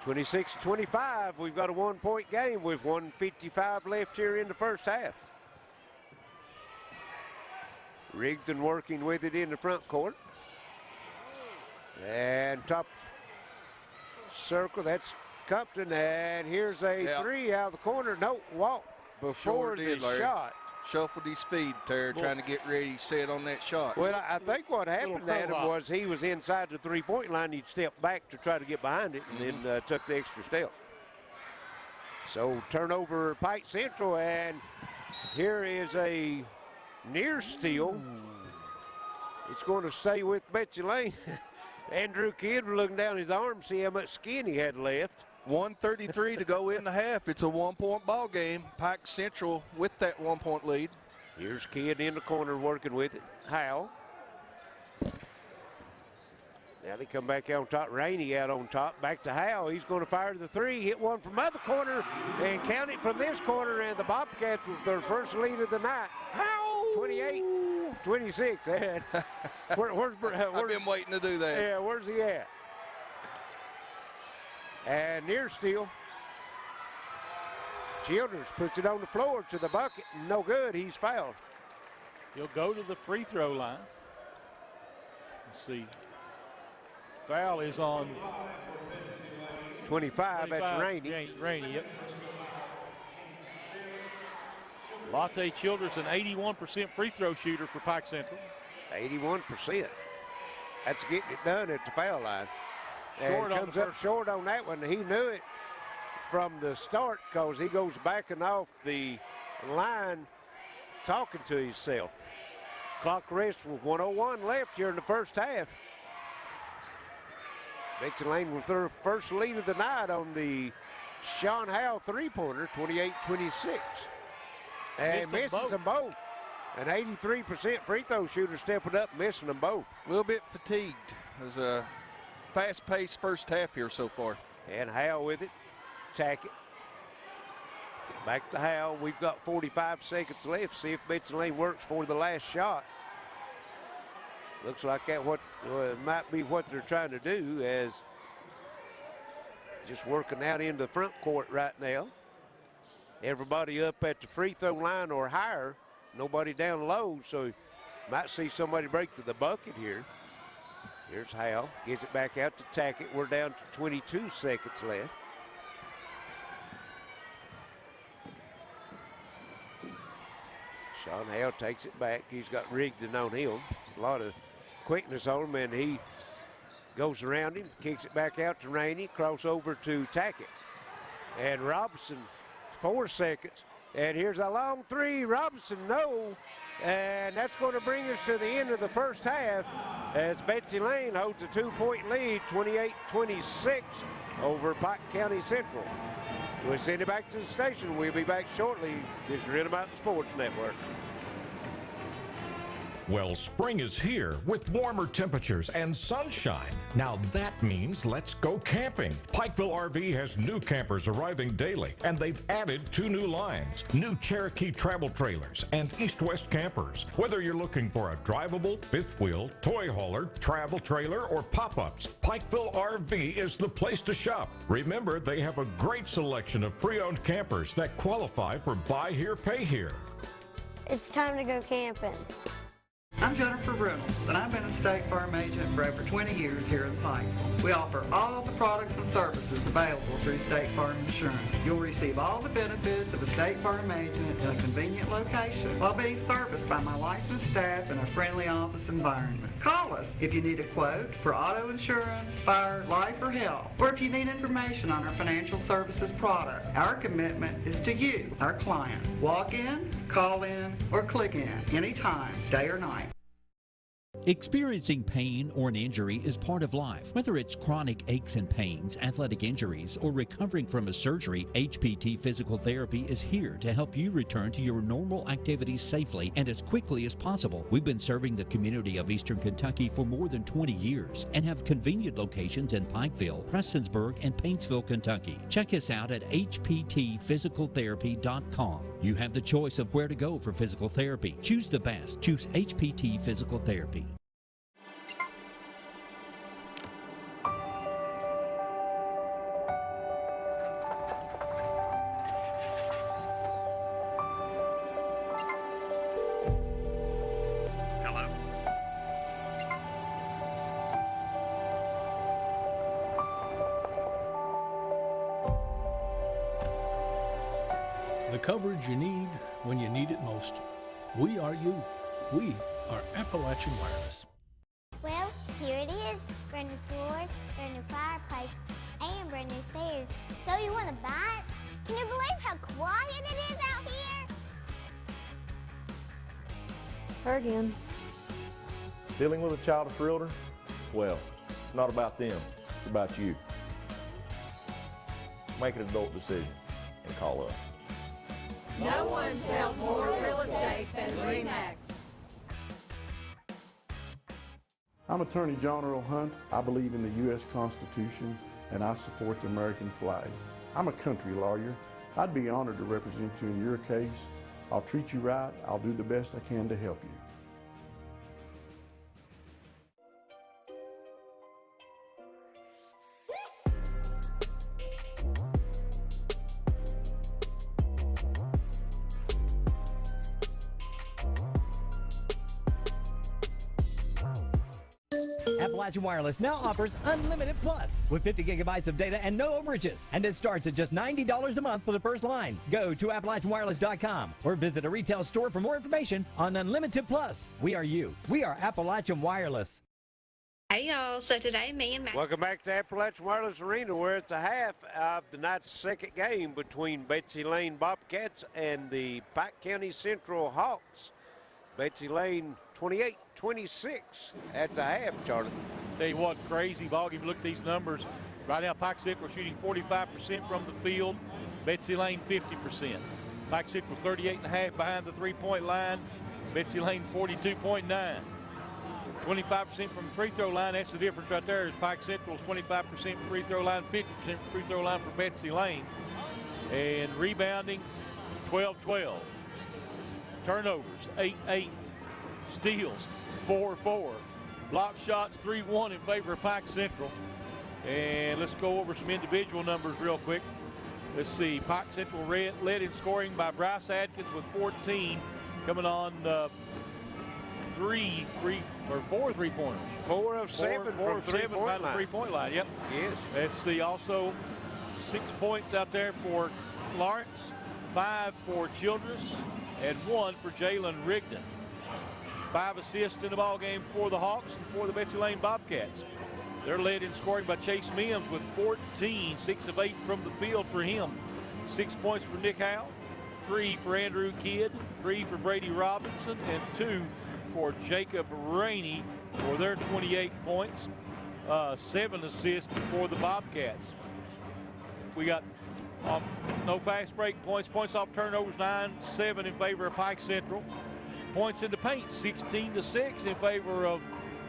26-25. We've got a 1-point game with 1:55 left here in the first half. Rigdon working with it in the front court. And top circle, that's Compton, and here's a 3 out of the corner. No, walk before the shot. Shuffled his feet there, trying to get ready, set on that shot. Well, I think what happened to him was he was inside the three-point line. He'd step back to try to get behind it, and then took the extra step. So turnover Pike Central, and here is a near steal. It's going to stay with Betsy Layne. Andrew Kidd looking down his arm, see how much skin he had left. 1:33 to go in the half. It's a 1-point ball game. Pike Central with that 1-point lead. Here's Kidd in the corner working with it. Howell. Now they come back out on top. Rainey out on top. Back to Howell. He's going to fire the 3. Hit one from other corner and count it from this corner. And the Bobcats with their first lead of the night. Howell. 28-26. That's I've been waiting to do that. Yeah, where's he at? And near steal. Childers puts it on the floor to the bucket. No good. He's fouled. He'll go to the free throw line. Let's see. Foul is on 25. That's Rainey. Rainey, yep. Latte Childers, an 81% free throw shooter for Pike Central. 81%. That's getting it done at the foul line. And comes up short on that one. He knew it from the start because he goes backing off the line talking to himself. Clock rests with 1:01 left here in the first half. Betsy Layne with their first lead of the night on the Sean Howell three-pointer, 28-26. And misses them both. An 83% free throw shooter stepping up, missing them both. A little bit fatigued. It was a fast-paced first half here so far. And Howell with it. Tackett. Back to Howell. We've got 45 seconds left. See if Betsy Layne works for the last shot. Looks like that might be what they're trying to do, as just working out in the front court right now. Everybody up at the free throw line or higher. Nobody down low, so might see somebody break to the bucket here. Here's Howell. Gives it back out to Tackett. We're down to 22 seconds left. Sean Howell takes it back. He's got Rigdon on him. A lot of quickness on him, and he goes around him, kicks it back out to Rainey, cross over to Tackett. And Robinson, 4 seconds. And here's a long 3. Robinson, no. And that's going to bring us to the end of the first half as Betsy Layne holds a 2-point lead, 28-26 over Pike County Central. We'll send it back to the station. We'll be back shortly. This is Rhythm Mountain Sports Network. Well, spring is here with warmer temperatures and sunshine. Now that means let's go camping. Pikeville RV has new campers arriving daily, and they've added 2 new lines, new Cherokee travel trailers and east-west campers. Whether you're looking for a drivable, fifth wheel, toy hauler, travel trailer, or pop-ups, Pikeville RV is the place to shop. Remember, they have a great selection of pre-owned campers that qualify for buy here, pay here. It's time to go camping. I'm I'm Jennifer Reynolds, and I've been a State Farm agent for over 20 years here in Pike. We offer all the products and services available through State Farm Insurance. You'll receive all the benefits of a State Farm agent in a convenient location while being serviced by my licensed staff in a friendly office environment. Call us if you need a quote for auto insurance, fire, life, or health, or if you need information on our financial services product. Our commitment is to you, our client. Walk in, call in, or click in anytime, day or night. Experiencing pain or an injury is part of life. Whether it's chronic aches and pains, athletic injuries, or recovering from a surgery, HPT Physical Therapy is here to help you return to your normal activities safely and as quickly as possible. We've been serving the community of Eastern Kentucky for more than 20 years and have convenient locations in Pikeville, Prestonsburg, and Paintsville, Kentucky. Check us out at hptphysicaltherapy.com. You have the choice of where to go for physical therapy. Choose the best. Choose HPT Physical Therapy. The coverage you need when you need it most. We are you. We are Appalachian Wireless. Well, here it is. Brand new floors, brand new fireplace, and brand new stairs. So you want to buy it? Can you believe how quiet it is out here? Her again. Dealing with a child of realtor? Well, it's not about them, it's about you. Make an adult decision and call us. No one sells more real estate than REMAX. I'm Attorney John Earl Hunt. I believe in the U.S. Constitution and I support the American flag. I'm a country lawyer. I'd be honored to represent you in your case. I'll treat you right. I'll do the best I can to help you. Appalachian Wireless now offers Unlimited Plus with 50 gigabytes of data and no overages. And it starts at just $90 a month for the first line. Go to AppalachianWireless.com or visit a retail store for more information on Unlimited Plus. We are you. We are Appalachian Wireless. Hey y'all, so today me and Matt. Welcome back to Appalachian Wireless Arena. We're at the half of the night's second game between Betsy Layne Bobcats and the Pike County Central Hawks. Betsy Layne 28-26 at the half, Charlie. Tell you what, crazy ball game. Look at these numbers. Right now, Pike Central shooting 45% from the field. Betsy Layne 50%. Pike Central 38.5 behind the three-point line. Betsy Layne 42.9. 25% from the free throw line. That's the difference right there. Is Pike Central's 25% free throw line, 50% free throw line for Betsy Layne. And rebounding 12-12. Turnovers 8-8. Steals 4-4. Block shots 3-1 in favor of Pike Central. And let's go over some individual numbers real quick. Let's see. Pike Central led in scoring by Bryce Adkins with 14, coming on 4 3-pointers. 4 of 7 from by the three-point line. Yep. Yes. Let's see. Also 6 points out there for Lawrence, 5 for Childress, and 1 for Jalen Rigdon. 5 assists in the ball game for the Hawks and for the Betsy Layne Bobcats. They're led in scoring by Chase Mims with 14, 6 of 8 from the field for him. 6 points for Nick Howe, 3 for Andrew Kidd, 3 for Brady Robinson, and 2 for Jacob Rainey for their 28 points. 7 assists for the Bobcats. We got no fast break points. Points off turnovers 9-7 in favor of Pike Central. Points in the paint 16-6 in favor of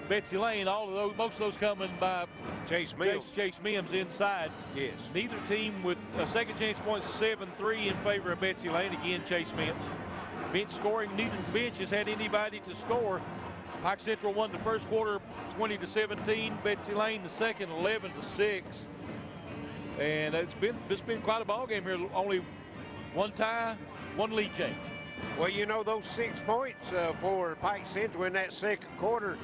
Betsy Layne. All of those, most of those coming by Chase Mims. Chase Mims inside. Yes. Neither team with a second chance points 7-3 in favor of Betsy Layne. Again, Chase Mims. Bench scoring. Neither bench has had anybody to score. Pike Central won the first quarter 20-17. Betsy Layne the second 11-6. And it's been quite a ball game here. Only one tie, one lead change. Well, you know, those 6 points for Pike Central in that second quarter,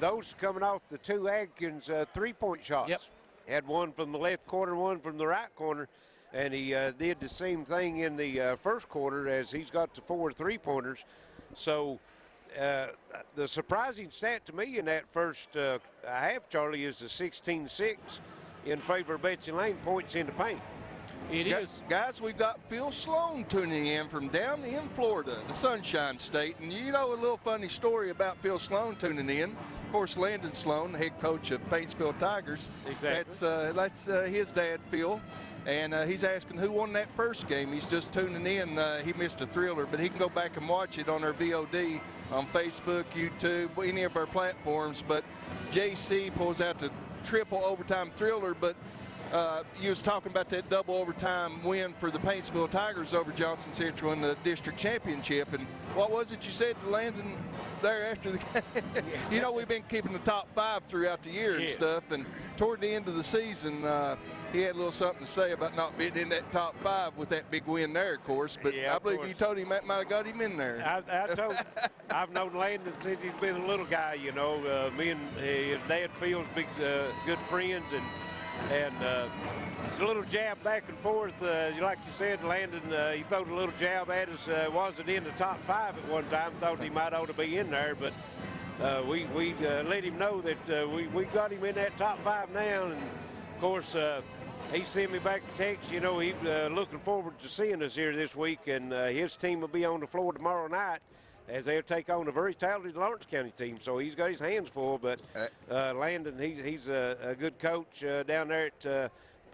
those coming off the two Adkins 3-point shots. Yep. Had one from the left corner, one from the right corner, and he did the same thing in the first quarter as he's got the 4 3-pointers. So the surprising stat to me in that first half, Charlie, is the 16-6 in favor of Betsy Layne points in the paint. It is. Guys, we've got Phil Sloan tuning in from down in Florida, the Sunshine State. And you know a little funny story about Phil Sloan tuning in. Of course, Landon Sloan, the head coach of Paintsville Tigers. Exactly. That's his dad, Phil. And he's asking who won that first game. He's just tuning in. He missed a thriller, but he can go back and watch it on our VOD on Facebook, YouTube, any of our platforms. But JC pulls out the triple overtime thriller, but you was talking about that double overtime win for the Paintsville Tigers over Johnson Central in the district championship. And what was it you said to Landon there after the game? You know, we've been keeping the top 5 throughout the year and stuff. And toward the end of the season, he had a little something to say about not being in that top 5 with that big win there, of course. But I believe you told him that might have got him in there. I told him. I've known Landon since he's been a little guy, you know. Me and his dad Phil's big, good friends, and a little jab back and forth. Like you said, Landon, he threw a little jab at us. Wasn't in the top 5 at one time. Thought he might ought to be in there, but we let him know that we got him in that top 5 now. And of course, he sent me back a text. You know, he's looking forward to seeing us here this week, and his team will be on the floor tomorrow night as they'll take on a very talented Lawrence County team. So he's got his hands full, but Landon, he's a good coach down there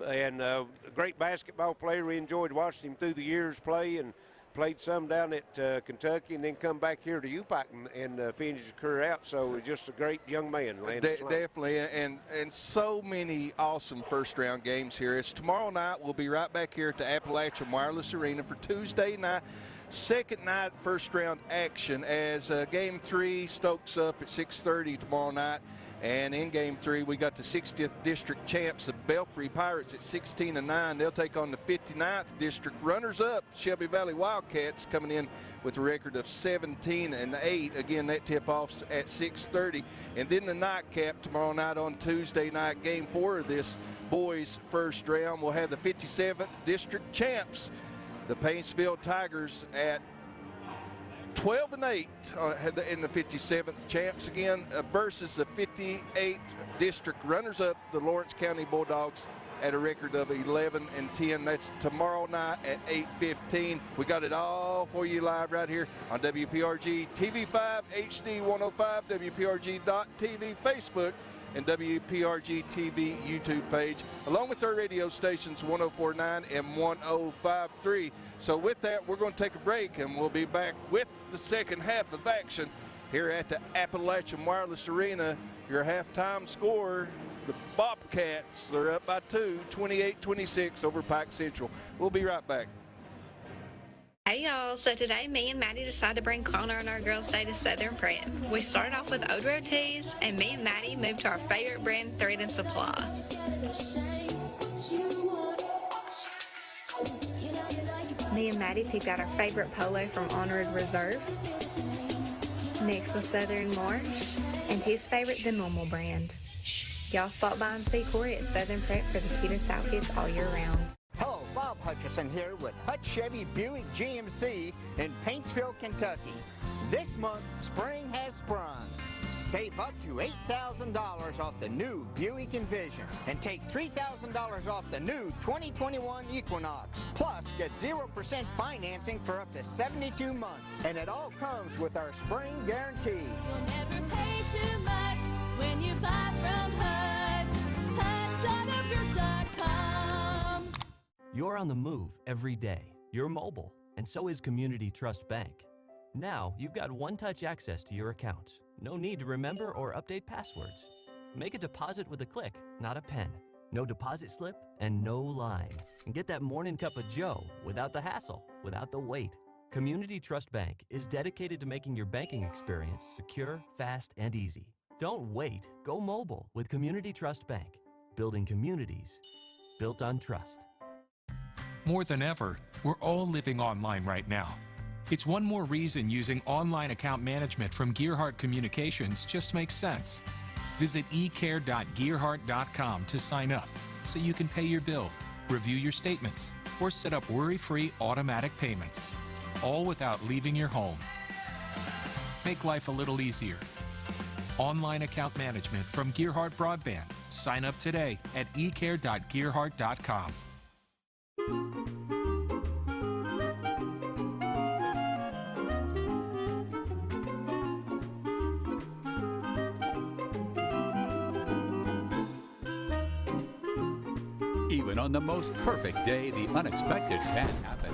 and a great basketball player. We enjoyed watching him through the years play, and played some down at Kentucky, and then come back here to UPike and finish his career out. So just a great young man, Landon Sloan. Definitely, and so many awesome first-round games here. It's tomorrow night. We'll be right back here at the Appalachian Wireless Arena for Tuesday night. Second night first-round action as Game 3 Stokes up at 6:30 tomorrow night. And in Game 3, we got the 60th District champs, the Belfry Pirates, at 16-9. They'll take on the 59th District runners-up, Shelby Valley Wildcats, coming in with a record of 17-8. Again, that tip-off's at 6:30. And then the nightcap tomorrow night on Tuesday night, Game 4 of this boys' first round. We'll have the 57th District champs, the Paintsville Tigers, at 12-8 in the 57th champs again versus the 58th District runners-up, the Lawrence County Bulldogs, at a record of 11-10. That's tomorrow night at 8:15. We got it all for you live right here on WPRG TV5 HD 105, WPRG.TV Facebook, and WPRG TV YouTube page, along with our radio stations 104.9 and 105.3. So with that, we're going to take a break, and we'll be back with the second half of action here at the Appalachian Wireless Arena. Your halftime score, the Bobcats are up by 2, 28-26 over Pike Central. We'll be right back. Hey y'all, so today me and Maddie decided to bring Connor on our girls' day to Southern Prep. We started off with Old Road Tees, and me and Maddie moved to our favorite brand, Thread and Supply. Me and Maddie picked out our favorite polo from Honored Reserve. Next was Southern Marsh, and his favorite, the Normal brand. Y'all stop by and see Corey at Southern Prep for the cutest outfits all year round. Hello, Bob Hutchison here with Hutch Chevy Buick GMC in Paintsville, Kentucky. This month, spring has sprung. Save up to $8,000 off the new Buick Envision and take $3,000 off the new 2021 Equinox. Plus, get 0% financing for up to 72 months. And it all comes with our spring guarantee. You'll never pay too much when you buy from Hutch. HutchAutoGroup.com. You're on the move every day. You're mobile, and so is Community Trust Bank. Now, you've got one-touch access to your accounts. No need to remember or update passwords. Make a deposit with a click, not a pen. No deposit slip and no line. And get that morning cup of joe without the hassle, without the wait. Community Trust Bank is dedicated to making your banking experience secure, fast, and easy. Don't wait. Go mobile with Community Trust Bank. Building communities built on trust. More than ever, we're all living online right now. It's one more reason using online account management from Gearheart Communications just makes sense. Visit ecare.gearheart.com to sign up so you can pay your bill, review your statements, or set up worry-free automatic payments, all without leaving your home. Make life a little easier. Online account management from Gearheart Broadband. Sign up today at ecare.gearheart.com. Even on the most perfect day, the unexpected can happen.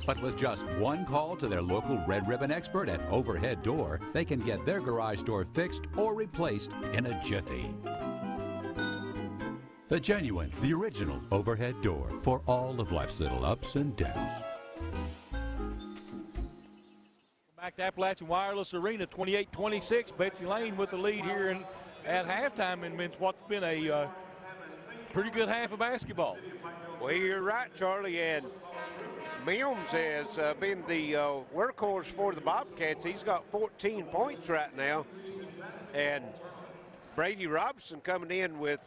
But with just one call to their local Red Ribbon expert at Overhead Door, they can get their garage door fixed or replaced in a jiffy. The genuine, the original Overhead Door for all of life's little ups and downs. Back to Appalachian Wireless Arena, 28-26. Betsy Layne with the lead here at halftime, and it's what's been a pretty good half of basketball. Well, you're right, Charlie, and Mills has been the workhorse for the Bobcats. He's got 14 points right now, and Brady Robinson coming in with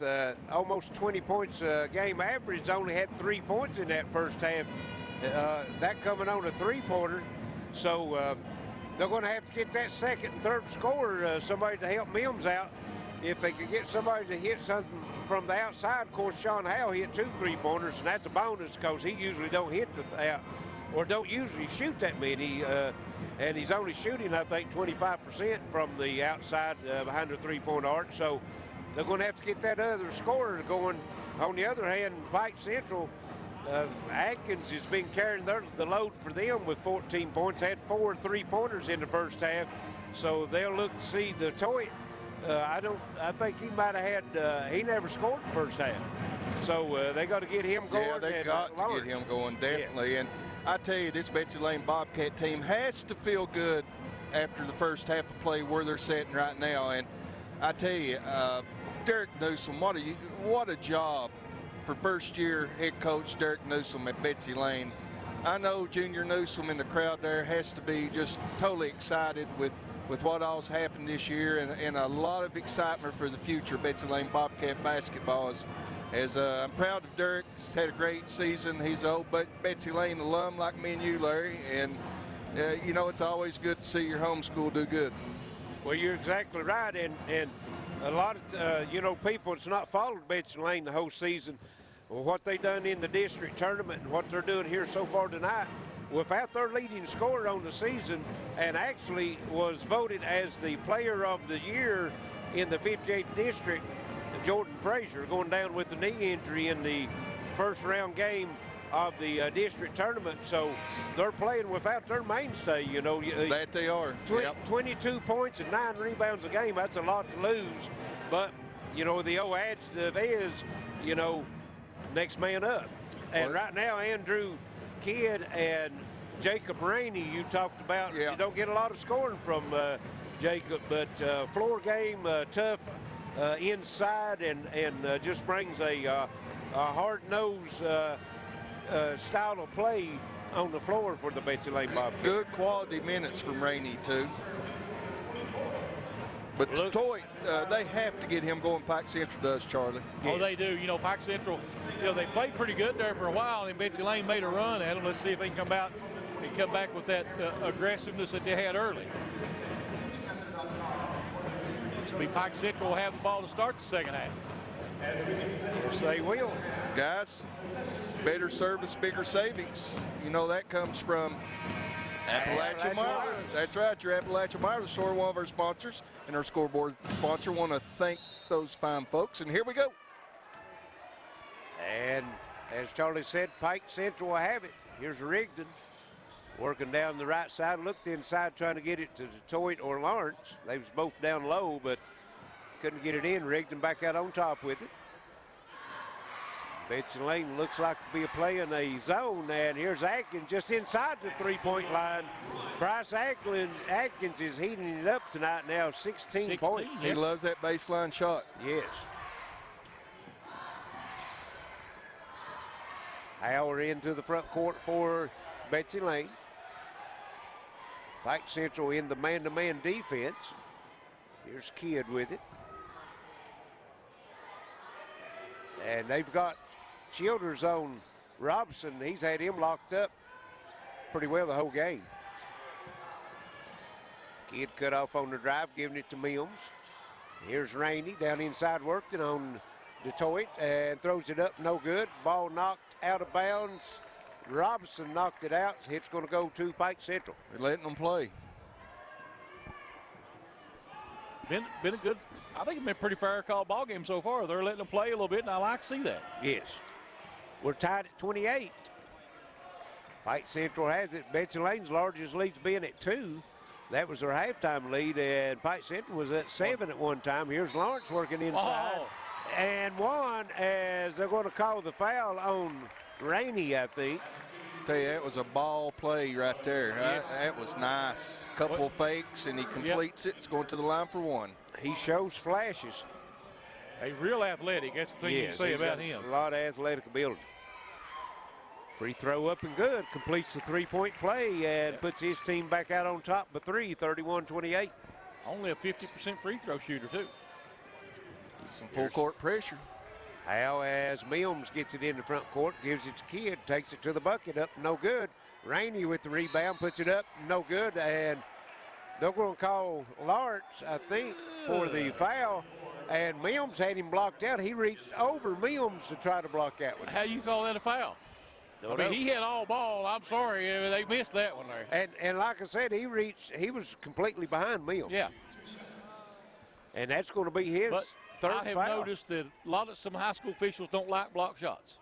almost 20 points a game average, only had 3 points in that first half. That coming on a three-pointer, so they're going to have to get that second and third scorer, somebody to help Mims out. If they could get somebody to hit something from the outside, of course, Sean Howe hit 2 3-pointers, and that's a bonus because he usually don't hit the out, or don't usually shoot that many, and he's only shooting, I think, 25% from the outside behind the three-point arc. So they're going to have to get that other scorer going. On the other hand, Pike Central, Atkins has been carrying the load for them with 14 points, had 4 3-pointers in the first half, so they'll look to see the Toy. I think he might have had, he never scored the first half. So they got to get him going. Yeah, they got to get him going, definitely. Yeah. And I tell you, this Betsy Layne Bobcat team has to feel good after the first half of play where they're sitting right now. And I tell you, Derek Newsom, what a job for first-year head coach Derek Newsom at Betsy Layne. I know Junior Newsom in the crowd there has to be just totally excited with what all's happened this year, and a lot of excitement for the future of Betsy Layne Bobcat basketball. As I'm proud of Derek. He's had a great season. He's an old Betsy Layne alum like me and you, Larry, and you know, it's always good to see your home school do good. Well, you're exactly right, and a lot of you know, people that's not followed Betsy Layne the whole season, well, what they done in the district tournament and what they're doing here so far tonight. Without their leading scorer on the season, and actually was voted as the player of the year in the 58th district, Jordan Frazier, going down with the knee injury in the first round game of the district tournament. So they're playing without their mainstay, you know. That they are. 22 points and 9 rebounds a game, that's a lot to lose. But, you know, the old adjective is, you know, next man up. And right now, Andrew Kidd and Jacob Rainey, you talked about, you don't get a lot of scoring from Jacob, but floor game, tough inside, and just brings a hard-nosed style of play on the floor for the Betsy Layne Bobcats. Good quality minutes from Rainey, too. But Toy, they have to get him going. Pike Central does, Charlie. Oh, they do. You know, Pike Central, you know, they played pretty good there for a while, and Betsy Layne made a run at them. Let's see if they can come out and come back with that aggressiveness that they had early. So Pike Central will have the ball to start the second half. Yes, they will. Guys, better service, bigger savings. You know that comes from Appalachian Wireless. That's right, your Appalachian Wireless store, one of our sponsors, and our scoreboard sponsor. Want to thank those fine folks, and here we go. And as Charlie said, Pike Central will have it. Here's Rigdon. Working down the right side, looked inside trying to get it to Detroit or Lawrence. They was both down low, but couldn't get it in. Rigged him back out on top with it. Betsy Layne looks like to be playing a zone, and here's Atkins just inside the three-point line. Bryce Atkins is heating it up tonight now, 16 points. He loves that baseline shot. Yes. Howard into the front court for Betsy Layne. Pike Central in the man-to-man defense. Here's Kidd with it. And they've got Childers on Robson. He's had him locked up pretty well the whole game. Kidd cut off on the drive, giving it to Mills. Here's Rainey down inside working on Detroit and throws it up, no good. Ball knocked out of bounds. Robson knocked it out. It's going to go to Pike Central. They're letting them play. Been a good, I think it's been a pretty fair call ball game so far. They're letting them play a little bit, and I like to see that. Yes. We're tied at 28. Pike Central has it. Betsy Layne's largest lead's being at 2. That was their halftime lead, and Pike Central was at 7 at one time. Here's Lawrence working inside. Oh. And one, as they're going to call the foul on Rainey, I think. Tell you, that was a ball play right there. Yes. That was nice. Couple fakes, and he completes it. It's going to the line for one. He shows flashes. A real athletic. That's the thing you can say about him. A lot of athletic ability. Free throw up and good. Completes the three-point play and puts his team back out on top by 3, 31-28. Only a 50% free throw shooter, too. Some full court pressure. How as Mills gets it in the front court, gives it to Kidd, takes it to the bucket, up, no good. Rainey with the rebound, puts it up, no good, and they're going to call Lawrence, I think, for the foul, and Mills had him blocked out. He reached over Mills to try to block that one. How do you call that a foul? I mean, he had all ball. I'm sorry, they missed that one there. And like I said, he was completely behind Mills. Yeah. And that's going to be his third I have foul. noticed that some high school officials don't like block shots.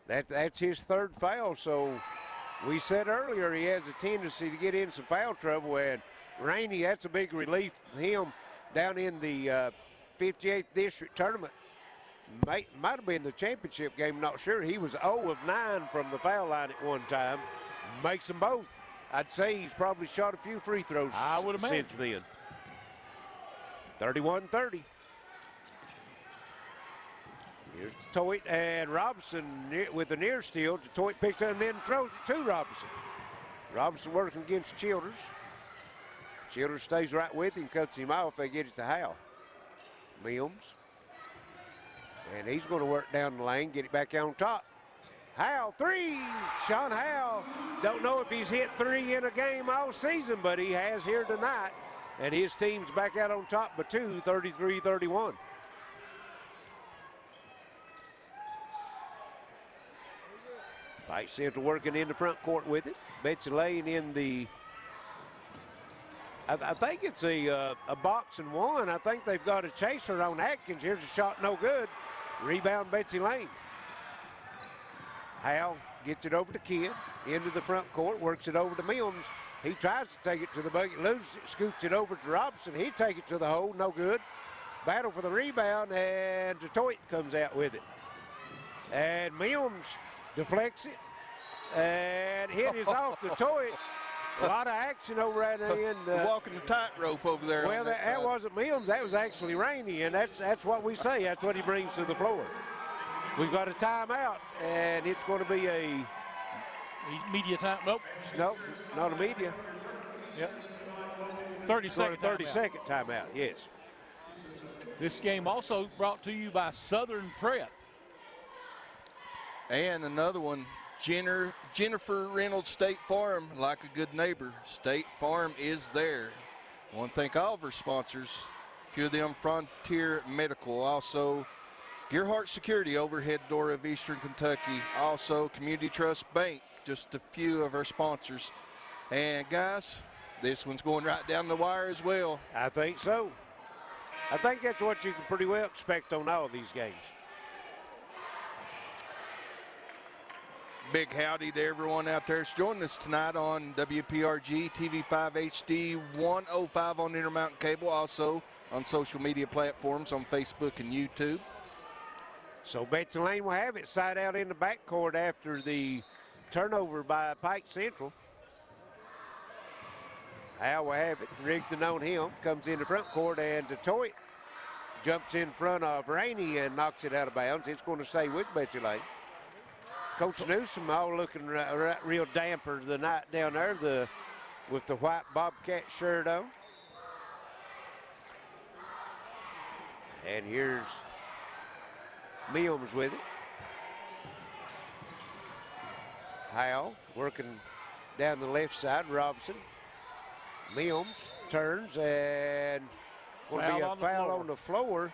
That's his third foul. So we said earlier he has a tendency to get in some foul trouble. And Rainey, that's a big relief for him down in the 58th District Tournament. Might have been the championship game, not sure. He was 0 of 9 from the foul line at one time. Makes them both. I'd say he's probably shot a few free throws I would imagine. since then. 31-30. Here's Detroit and Robinson with the near steal. Detroit picks it and then throws it to Robinson. Robinson working against Childers. Childers stays right with him, cuts him off. They get it to Howe. Mills. And he's going to work down the lane, get it back on top. Howe, 3. Sean Howe. Don't know if he's hit 3 in a game all season, but he has here tonight. And his team's back out on top by 2, 33-31. Pike Central working in the front court with it. Betsy Layne in the, I think it's a box and one. I think they've got a chaser on Atkins. Here's a shot, no good. Rebound, Betsy Layne. Howe gets it over to Kidd, into the front court, works it over to Mills. He tries to take it to the bucket, loses it, scoops it over to Robinson. He take it to the hole, no good. Battle for the rebound, and Detroit comes out with it. And Mills deflects it, and it is off Detroit. A lot of action over at the end. Walking the tightrope over there. Well, that wasn't Mills. That was actually Rainey, and that's what we say. That's what he brings to the floor. We've got a timeout, and it's going to be a media time. Nope. Nope, not a media. Yep. 30-second 30-second timeout, yes. This game also brought to you by Southern Prep. And another one, Jennifer Reynolds State Farm, like a good neighbor. State Farm is there. I want to thank all of our sponsors. A few of them, Frontier Medical, also Gearheart Security, overhead door of Eastern Kentucky, also Community Trust Bank, just a few of our sponsors. And guys, this one's going right down the wire as well. I think so. I think that's what you can pretty well expect on all of these games. Big howdy to everyone out there that's joining us tonight on WPRG TV5 HD 105 on Intermountain Cable, also on social media platforms on Facebook and YouTube. So Betsy Layne will have it side out in the backcourt after the turnover by Pike Central. Hal will have it, Rigdon on him, comes in the front court, and Detroit jumps in front of Rainey and knocks it out of bounds. It's going to stay with Betsy Layne. Coach Newsom all looking real damper the night down there with the white Bobcat shirt on. And here's Mills with it. Howell working down the left side. Robson. Mills turns and going to be a foul on the floor.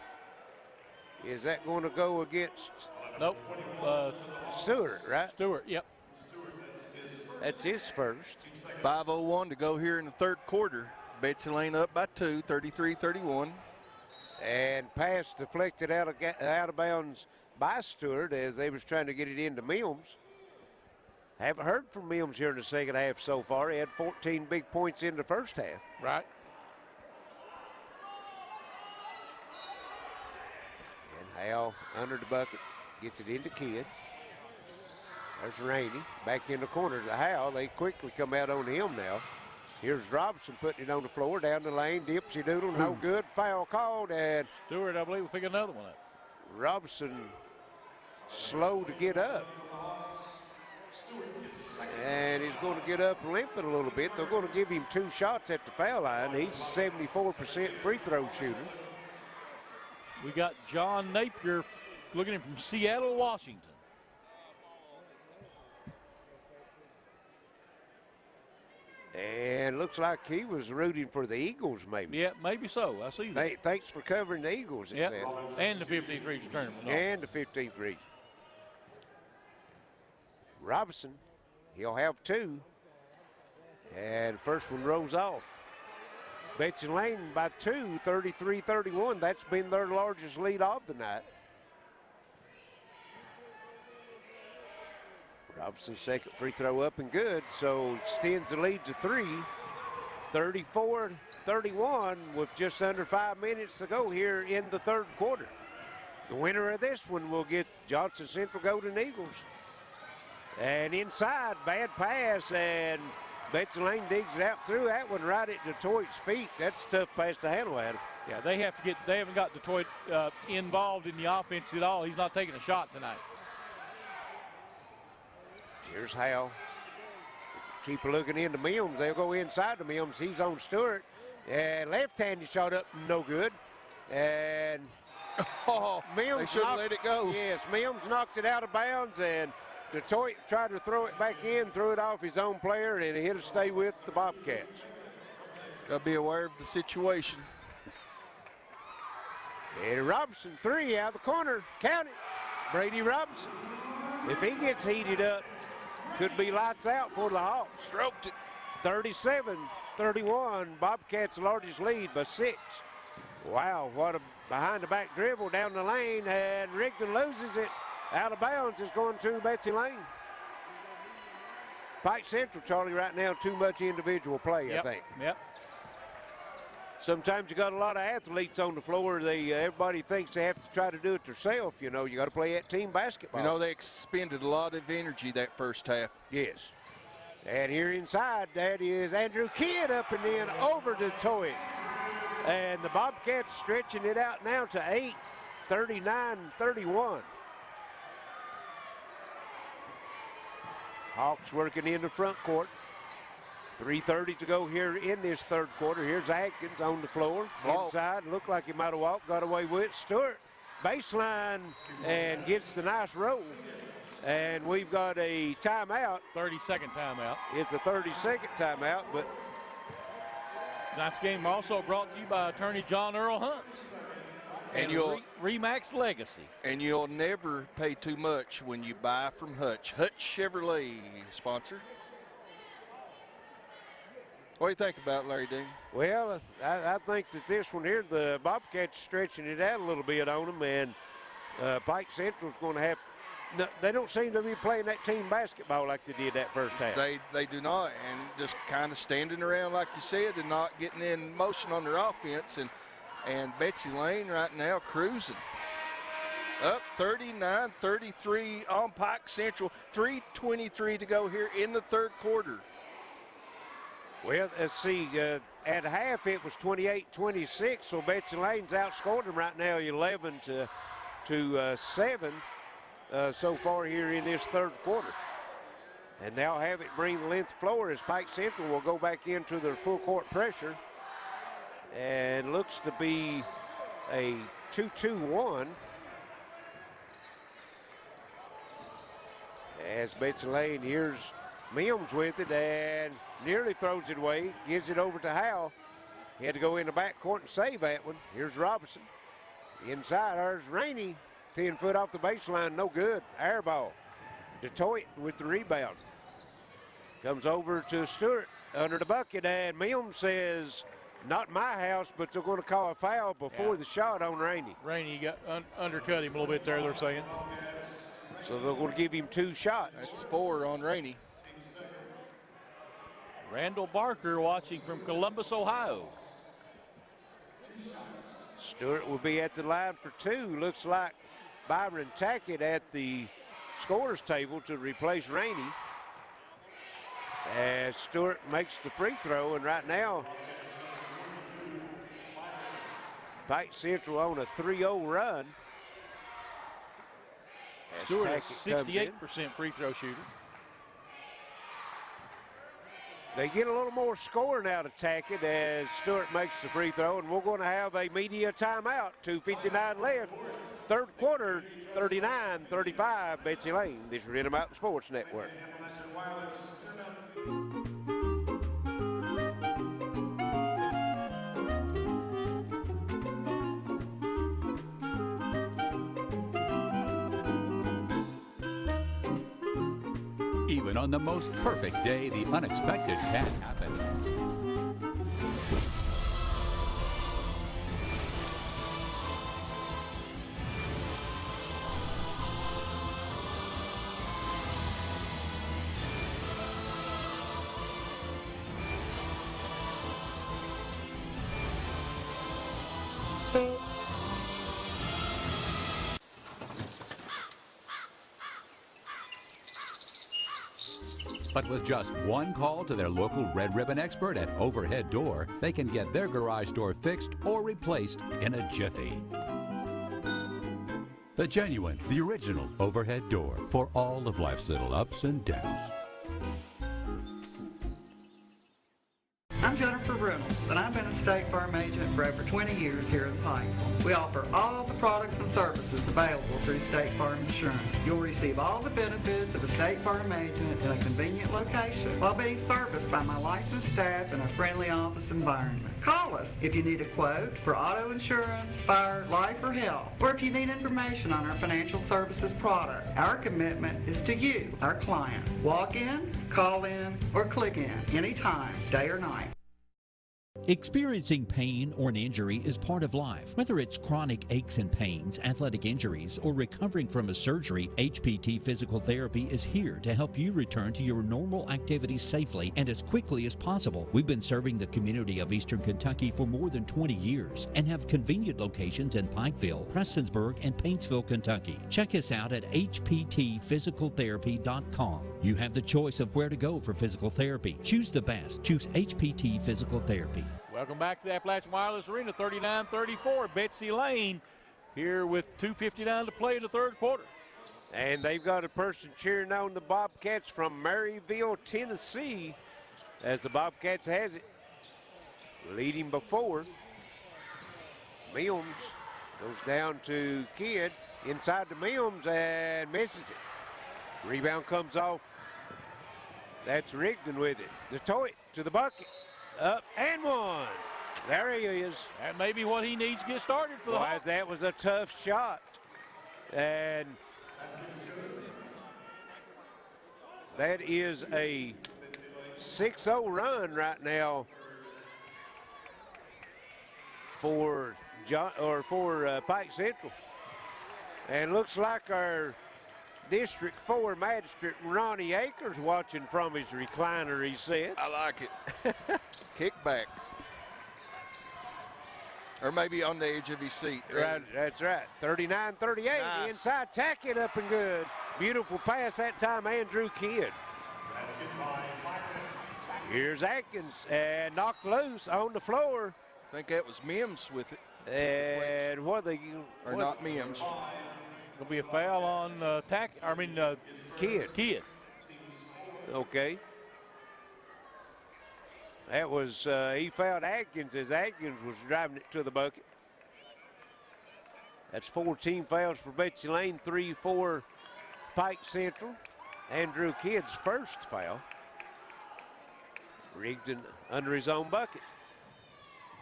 Is that going to go against? Nope. Stewart, right? Stewart, yep. That's his first. 5:01 to go here in the third quarter. Betsy Layne up by 2, 33-31. And pass deflected out of bounds by Stewart as they was trying to get it into Mills. Haven't heard from Mills here in the second half so far. He had 14 big points in the first half. Right. And Hal under the bucket, gets it into Kidd. There's Rainey back in the corner to Hal. They quickly come out on him now. Here's Robson putting it on the floor, down the lane, dipsy doodle, no good. Foul called, and Stewart, I believe, will pick another one up. Robson slow to get up. And he's going to get up limping a little bit. They're going to give him 2 shots at the foul line. He's a 74% free throw shooter. We got John Napier looking in from Seattle, Washington. And looks like he was rooting for the Eagles, maybe. Yeah, maybe so. I see that. Thanks for covering the Eagles, it said. And the 15th region tournament. No. And the 15th region. Robinson, he'll have 2. And first one rolls off. Betsy Layne by 2, 33-31. That's been their largest lead of the night. Robson's second free throw up and good, so extends the lead to 3. 34-31 with just under 5 minutes to go here in the third quarter. The winner of this one will get Johnson Central Golden Eagles. And inside, bad pass, and Betsy Layne digs it out through that one right at Detroit's feet. That's a tough pass to handle, Adam. Yeah, they haven't got Detroit involved in the offense at all. He's not taking a shot tonight. Here's Hal. Keep looking into Mills. They'll go inside to Mills. He's on Stewart. And left-handed shot up, no good. And Mills they should have let it go. Yes, Mills knocked it out of bounds, and Detroit tried to throw it back in, threw it off his own player, and it to stay with the Bobcats. Got to be aware of the situation. And Robinson, 3 out of the corner. Count it. Brady Robinson. If he gets heated up, could be lights out for the Hawks. Stroked it. 37-31. Bobcats' largest lead by 6. Wow, what a behind-the-back dribble down the lane, and Rigdon loses it. Out of bounds is going to Betsy Layne. Pike Central, Charlie, right now, too much individual play, I think. Yep. Sometimes you got a lot of athletes on the floor. Everybody thinks they have to try to do it themselves. You know, you got to play that team basketball. You know, they expended a lot of energy that first half. Yes. And here inside, that is Andrew Kidd up and in over Detroit. And the Bobcats stretching it out now to 8, 39-31. Hawks working in the front court. 3:30 to go here in this third quarter. Here's Atkins on the floor. Inside, looked like he might have walked, got away with Stewart. Baseline, and gets the nice roll. And we've got a timeout. 30-second timeout. It's a 30-second timeout, but. Tonight's game also brought to you by attorney John Earl Hunt. And you'll REMAX Legacy. And you'll never pay too much when you buy from Hutch. Hutch Chevrolet sponsor. What do you think about it, Larry Dean? Well, I think that this one here, the Bobcats stretching it out a little bit on them, and Pike Central's going to have No, they don't seem to be playing that team basketball like they did that first half. They do not, and just kind of standing around like you said and not getting in motion on their offense. And Betsy Layne right now cruising. Up 39-33 on Pike Central. 3:23 to go here in the third quarter. Well, let's see. At half, it was 28-26, so Betsy Layne's outscored them right now 11 to 7 so far here in this third quarter. And they'll have it bring the length floor as Pike Central will go back into their full court pressure. And looks to be a 2-2-1. As Betsy Layne, here's Mims with it and nearly throws it away, gives it over to Howe. He had to go in the backcourt and save that one. Here's Robinson. Inside, there's Rainey. 10 foot off the baseline, no good. Air ball. Detroit with the rebound. Comes over to Stewart under the bucket, and Mims says, not my house, but they're going to call a foul before the shot on Rainey. Rainey got undercut him a little bit there, they're saying. So they're going to give him 2 shots. That's 4 on Rainey. Randall Barker watching from Columbus, Ohio. Stewart will be at the line for 2. Looks like Byron Tackett at the scorer's table to replace Rainey. As Stewart makes the free throw, and right now, Pike Central on a 3-0 run. Stewart is 68% free throw shooter. They get a little more scoring out of Tackett as Stewart makes the free throw, and we're going to have a media timeout. 2:59 left. Third quarter, 39-35, Betsy Layne. This is Rhythm Mountain Sports Network. Even on the most perfect day, the unexpected can happen. But with just one call to their local Red Ribbon expert at Overhead Door, they can get their garage door fixed or replaced in a jiffy. The genuine, the original Overhead Door for all of life's little ups and downs. I'm Jennifer Reynolds, and I've been a State Farm agent for over 20 years here in Pike. We offer all the products and services available through State Farm Insurance. You'll receive all the benefits of a State Farm agent in a convenient location while being serviced by my licensed staff in a friendly office environment. Call us if you need a quote for auto insurance, fire, life, or health, or if you need information on our financial services product. Our commitment is to you, our client. Walk in, call in, or click in anytime, day or night. Experiencing pain or an injury is part of life. Whether it's chronic aches and pains, athletic injuries, or recovering from a surgery, HPT Physical Therapy is here to help you return to your normal activities safely and as quickly as possible. We've been serving the community of Eastern Kentucky for more than 20 years and have convenient locations in Pikeville, Prestonsburg, and Paintsville, Kentucky. Check us out at hptphysicaltherapy.com. You have the choice of where to go for physical therapy. Choose the best. Choose HPT Physical Therapy. Welcome back to the Appalachian Wireless Arena, 39-34. Betsy Layne here with 2:59 to play in the third quarter. And they've got a person cheering on the Bobcats from Maryville, Tennessee, as the Bobcats has it. Leading before. Mims goes down to Kidd, inside to Mims and misses it. Rebound comes off. That's Rigdon with it. Detroit to the bucket. Up and one. There he is. That may be what he needs to get started for the Hawks. That was a tough shot. And that is a 6-0 run right now for Pike Central. And looks like our District 4 Magistrate Ronnie Akers watching from his recliner, he said. I like it. Kick back. Or maybe on the edge of his seat. Right, that's right. 39-38. Nice. Inside, tack it up and good. Beautiful pass that time, Andrew Kidd. Here's Atkins and knocked loose on the floor. I think that was Mims with it. And what they or not Mims. Gonna be a foul on Kidd. Kidd. Okay. That was he fouled Atkins as Atkins was driving it to the bucket. That's 14 fouls for Betsy Layne, 3 for Pike Central. Andrew Kidd's first foul. Rigdon under his own bucket.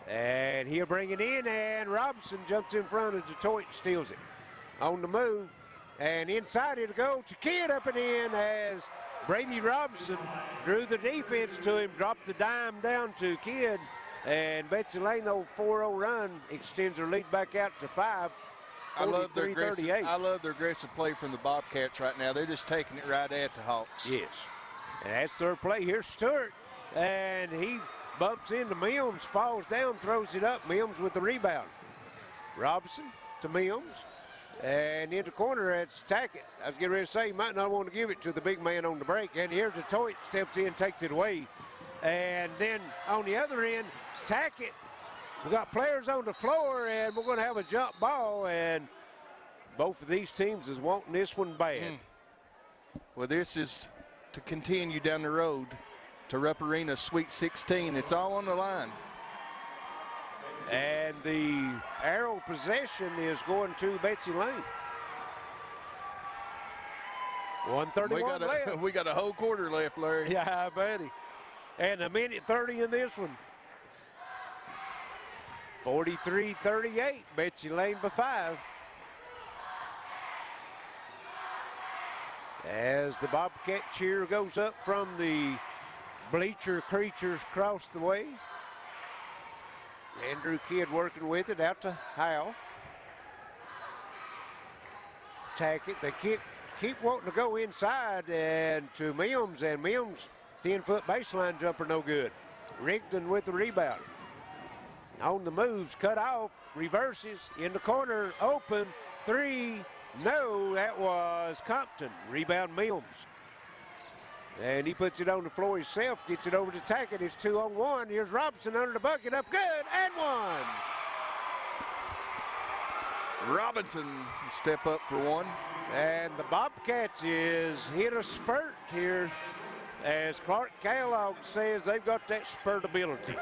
And he'll bring it in, and Robinson jumps in front of Detroit and steals it. On the move, and inside it'll go to Kidd, up and in as Brady Robinson drew the defense to him, dropped the dime down to Kidd, and Betsy Layne, 4-0 run, extends her lead back out to 5. I love their aggressive play from the Bobcats right now. They're just taking it right at the Hawks. Yes. And that's their play. Here's Stewart, and he bumps into Mims, falls down, throws it up. Mims with the rebound. Robinson to Mims. And in the corner, it's Tackett. I was getting ready to say, he might not want to give it to the big man on the break. And here Detroit steps in, takes it away. And then on the other end, Tackett. We got players on the floor, and we're going to have a jump ball. And both of these teams is wanting this one bad. Well, this is to continue down the road to Rupp Arena Sweet 16. It's all on the line. And the arrow possession is going to Betsy Layne. 1:31 left. We got a whole quarter left, Larry. Yeah, buddy. And a minute 30 in this one. 43-38. Betsy Layne by 5. As the Bobcat cheer goes up from the bleacher creatures across the way. Andrew Kidd working with it out to Howell. Tackett. They keep wanting to go inside and to Mims, and Mims 10-foot baseline jumper no good. Rigdon with the rebound. On the moves, cut off, reverses in the corner, open, 3. No, that was Compton. Rebound Mims. And he puts it on the floor himself, gets it over to Tackett. It's 2-on-1. Here's Robinson under the bucket, up good, and 1. Robinson step up for 1. And the Bobcats is hit a spurt here. As Clark Kellogg says, they've got that spurt ability.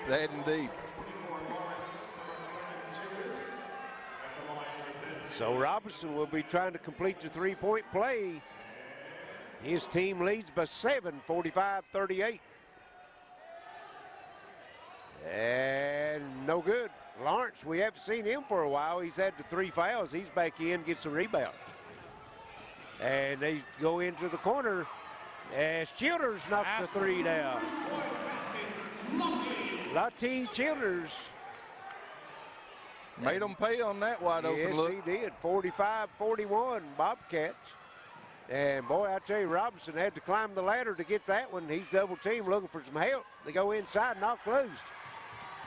That indeed. So Robinson will be trying to complete the three-point play. His team leads by 7, 45-38. And no good. Lawrence, we haven't seen him for a while. He's had the 3 fouls. He's back in, gets a rebound. And they go into the corner as Childers knocks the 3 down. Lottie Childers. Made them pay on that wide open look. Yes, he did. 45-41 Bobcats. And boy, I tell you, Robinson had to climb the ladder to get that one. He's double teamed, looking for some help. They go inside, knock loose.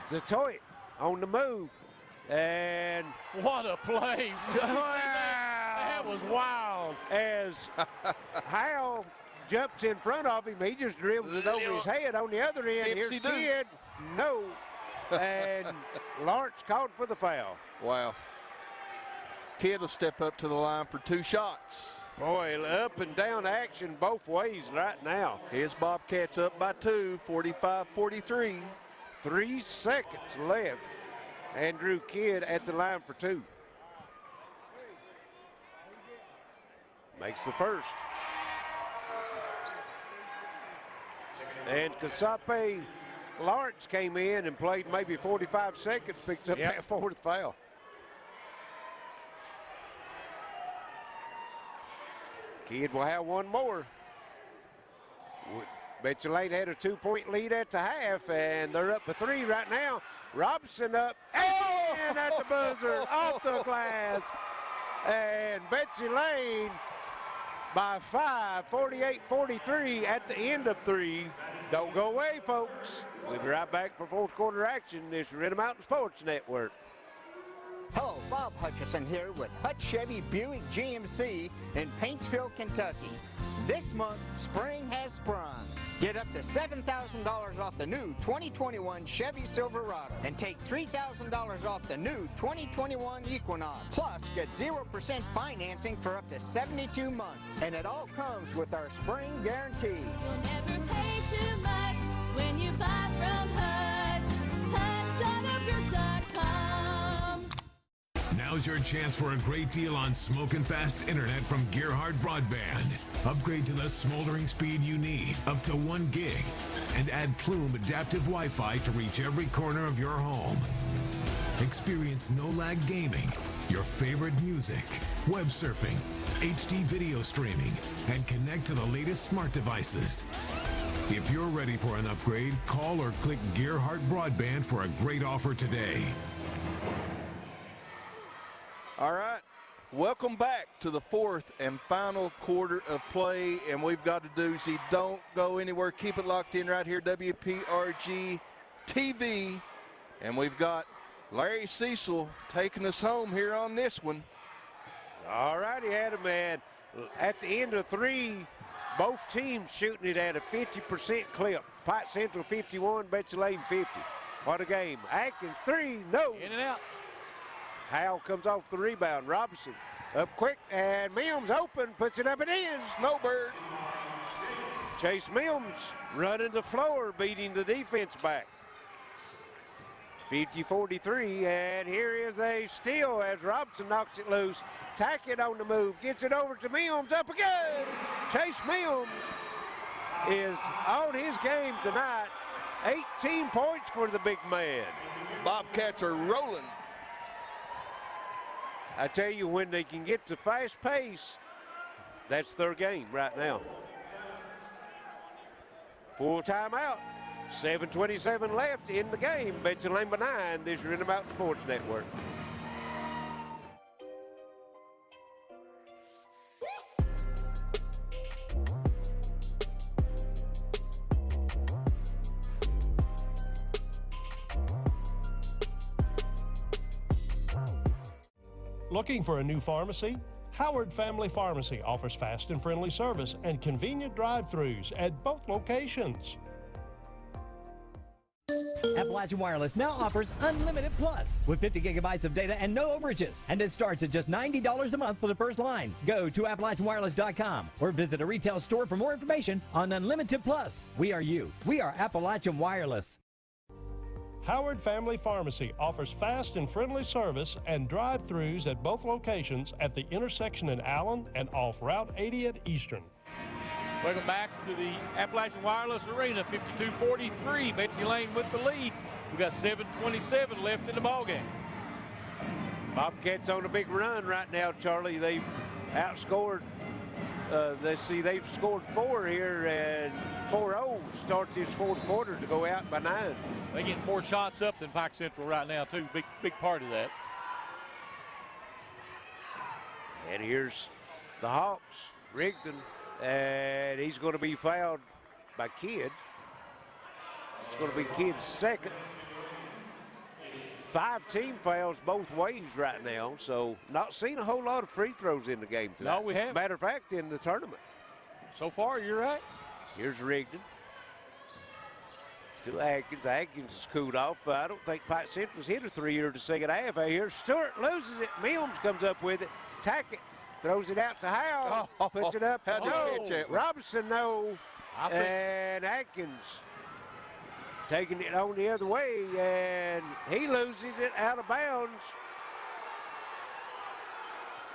Detroit on the move. And what a play. Wow. That was wild. As Howell jumps in front of him, he just dribbles it over his head. On the other end, here's Kidd. No. And Lawrence called for the foul. Wow. Kidd will step up to the line for 2 shots. Boy, up and down action both ways right now. His Bobcats up by 2, 45-43. 3 seconds left. Andrew Kidd at the line for 2. Makes the first. And Kasape Lawrence came in and played maybe 45 seconds, picked up that 4th foul. Kidd will have 1 more. Betsy Layne had a 2-point lead at the half, and they're up to 3 right now. Robinson up, and at the buzzer, off the glass. And Betsy Layne by 5, 48-43 at the end of 3. Don't go away, folks. We'll be right back for fourth quarter action. This is Red Mountain Sports Network. Hello, Bob Hutchison here with Hutch Chevy Buick GMC in Paintsville, Kentucky. This month, spring has sprung. Get up to $7,000 off the new 2021 Chevy Silverado and take $3,000 off the new 2021 Equinox. Plus, get 0% financing for up to 72 months. And it all comes with our spring guarantee. You'll never pay too much when you buy from Hutch. HutchAutoGroup.com. Now's your chance for a great deal on smoking fast internet from Gearheart Broadband. Upgrade to the smoldering speed you need, up to 1 gig, and add Plume adaptive Wi-Fi to reach every corner of your home. Experience no-lag gaming, your favorite music, web surfing, HD video streaming, and connect to the latest smart devices. If you're ready for an upgrade, call or click Gearheart Broadband for a great offer today. All right, welcome back to the fourth and final quarter of play, and we've got a doozy. Don't go anywhere. Keep it locked in right here, WPRG TV, and we've got Larry Cecil taking us home here on this one. All righty, Adam, man. At the end of 3, both teams shooting it at a 50% clip. Pike Central 51, Betsy Layne 50. What a game. Atkins 3, no. In and out. Howell comes off the rebound. Robinson up quick, and Mills open, puts it up and in. Snowbird. Chase Mills running the floor, beating the defense back. 50-43, and here is a steal as Robinson knocks it loose. Tackett on the move, gets it over to Mills, up again. Chase Mills is on his game tonight. 18 points for the big man. Bobcats are rolling. I tell you, when they can get to fast pace, that's their game right now. Full timeout. 7:27 left in the game. Betsy Layne by 9. This is Red Mountain Sports Network. Looking for a new pharmacy? Howard Family Pharmacy offers fast and friendly service and convenient drive-thrus at both locations. Appalachian Wireless now offers Unlimited Plus with 50 gigabytes of data and no overages. And it starts at just $90 a month for the first line. Go to AppalachianWireless.com or visit a retail store for more information on Unlimited Plus. We are you. We are Appalachian Wireless. Howard Family Pharmacy offers fast and friendly service and drive-thrus at both locations at the intersection in Allen and off Route 80 at Eastern. Welcome back to the Appalachian Wireless Arena, 52-43. Betsy Layne with the lead. We've got 7:27 left in the ballgame. Bobcats on a big run right now, Charlie. They've outscored, they've scored 4 here and 4-0 start this fourth quarter to go out by 9. They get more shots up than Pike Central right now, too. Big part of that. And here's the Hawks, Rigdon, and he's going to be fouled by Kidd. It's going to be Kidd's second. 5 team fouls both ways right now, so not seeing a whole lot of free throws in the game tonight. No, we haven't. Matter of fact, in the tournament. So far, you're right. Here's Rigdon. To Atkins. Atkins is cooled off. I don't think Pike Central's hit a 3 or the second half. Here, Stewart loses it. Mills comes up with it. Tackett throws it out to Howell. Puts it up. No. Robinson, no. And Atkins taking it on the other way, and he loses it out of bounds.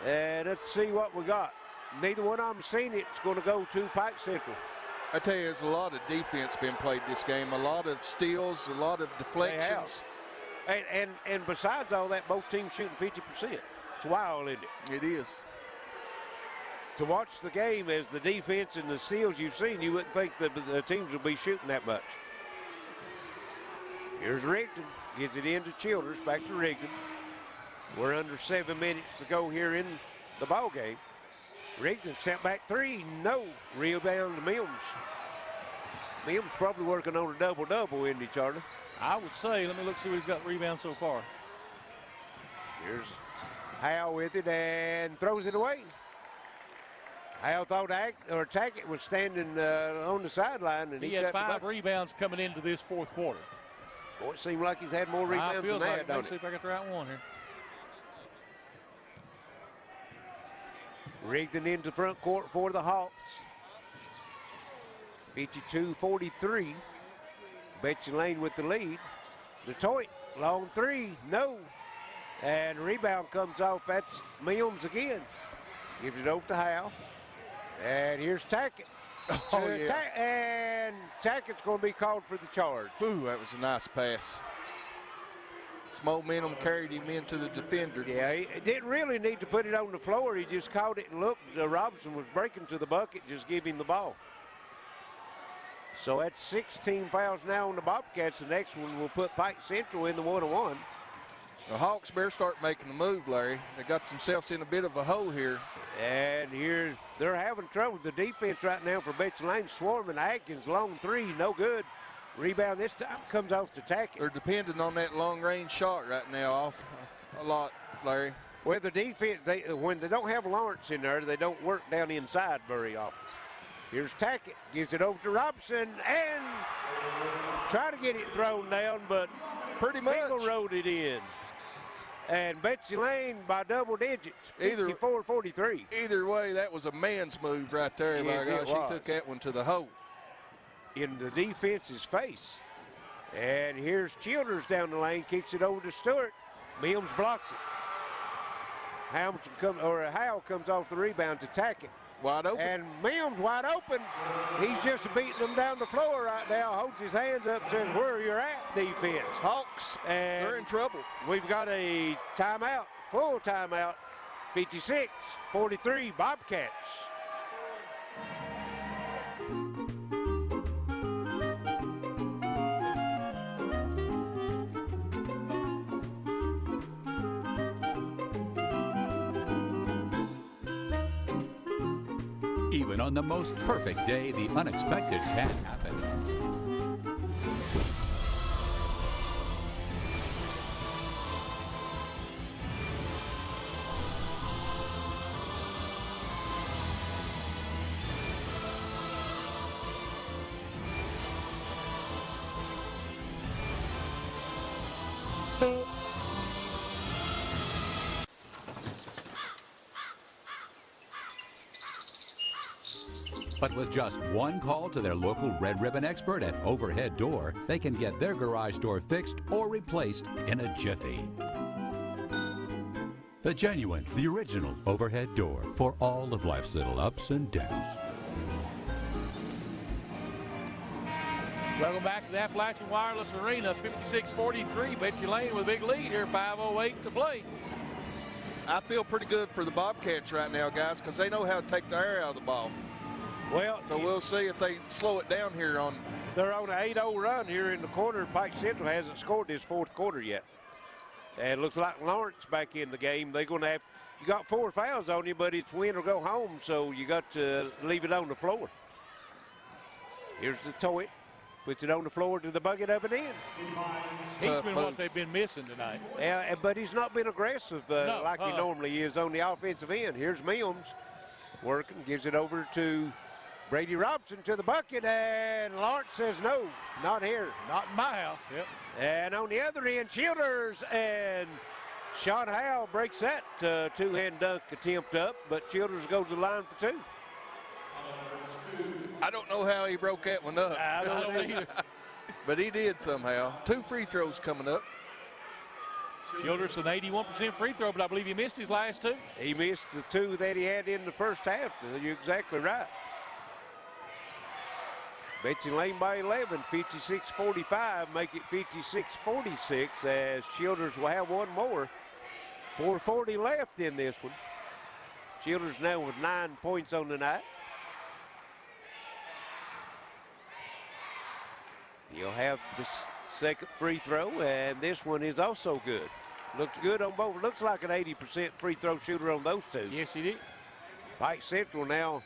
And let's see what we got. Neither one of them seen it. It's going to go to Pike Central. I tell you, there's a lot of defense being played this game, a lot of steals, a lot of deflections. And besides all that, both teams shooting 50%. It's wild, isn't it? It is. To watch the game as the defense and the steals you've seen, you wouldn't think that the teams would be shooting that much. Here's Rigdon, gives it in to Childers, back to Rigdon. We're under 7 minutes to go here in the ball game. Rigdon step back three, no. Rebound to Mims. Mims probably working on a double-double, isn't he, Charlie? I would say, let me look, see what he's got rebounds so far. Here's Howe with it and throws it away. Howe thought Tackett was standing on the sideline, and he had 5 rebounds coming into this fourth quarter. Boy, it seemed like he's had more rebounds than that, don't it? Let's see if I got the right one here. Rigdon into front court for the Hawks. 52-43. Betsy Layne with the lead. Detroit, long three, no. And rebound comes off. That's Mims again. Gives it over to Howe. And here's Tackett. Oh, yeah. And Tackett's going to be called for the charge. Ooh, that was a nice pass. Some momentum carried him into the defender. Yeah, he didn't really need to put it on the floor. He just caught it and looked. Robinson was breaking to the bucket, just give him the ball. So that's 16 fouls now on the Bobcats. The next one will put Pike Central in the 1-on-1. The Hawks better start making the move, Larry. They got themselves in a bit of a hole here. And here they're having trouble with the defense right now for Betsy Layne. Swarming Atkins, long three, no good. Rebound this time comes off the Tackett. They're depending on that long-range shot right now off a lot, Larry. Well, the defense, when they don't have Lawrence in there, they don't work down inside very often. Here's Tackett, gives it over to Robinson, and try to get it thrown down, but pretty much rode it in. And Betsy Layne by double digits, 54-43. Either way, that was a man's move right there, Yes, Larry. it She was. took that one to the hole. In the defense's face. And here's Childers down the lane, kicks it over to Stewart. Mims blocks it. Howe comes off the rebound to Tackett. Wide open. And Mims wide open. He's just beating them down the floor right now. Holds his hands up, says, where you're at, defense. Hawks, and they're in trouble. We've got a timeout, full timeout. 56-43, Bobcats. Even on the most perfect day, the unexpected can happen. But with just one call to their local Red Ribbon expert at Overhead Door, they can get their garage door fixed or replaced in a jiffy. The genuine, the original Overhead Door for all of life's little ups and downs. Welcome back to the Appalachian Wireless Arena, 56-43. Betsy Layne with a big lead here, 5:08 to play. I feel pretty good for the Bobcats right now, guys, because they know how to take the air out of the ball. Well, so we'll see if they slow it down here on. They're on an 8-0 run here in the quarter. Pike Central hasn't scored this fourth quarter yet. And it looks like Lawrence back in the game. They're going to have, you got 4 fouls on you, but it's win or go home, so you got to leave it on the floor. Here's the Toit. Puts it on the floor to the bucket up and in. He's been what they've been missing tonight. Yeah, but he's not been aggressive like he normally is on the offensive end. Here's Mims working, gives it over to Brady Robinson to the bucket, and Lawrence says no, not here. Not in my house. Yep. And on the other end, Childers, and Sean Howe breaks that two-hand dunk attempt up, but Childers goes to the line for 2. I don't know how he broke that one up. I don't know either. But he did somehow. 2 free throws coming up. Childers an 81% free throw, but I believe he missed his last 2. He missed the 2 that he had in the first half. You're exactly right. Betsy Layne by 11, 56-45, make it 56-46 as Childers will have one more. 4:40 left in this one. Childers now with 9 points on the night. He'll have the second free throw, and this one is also good. Looks good on both. Looks like an 80% free throw shooter on those two. Yes, he did. Pike Central now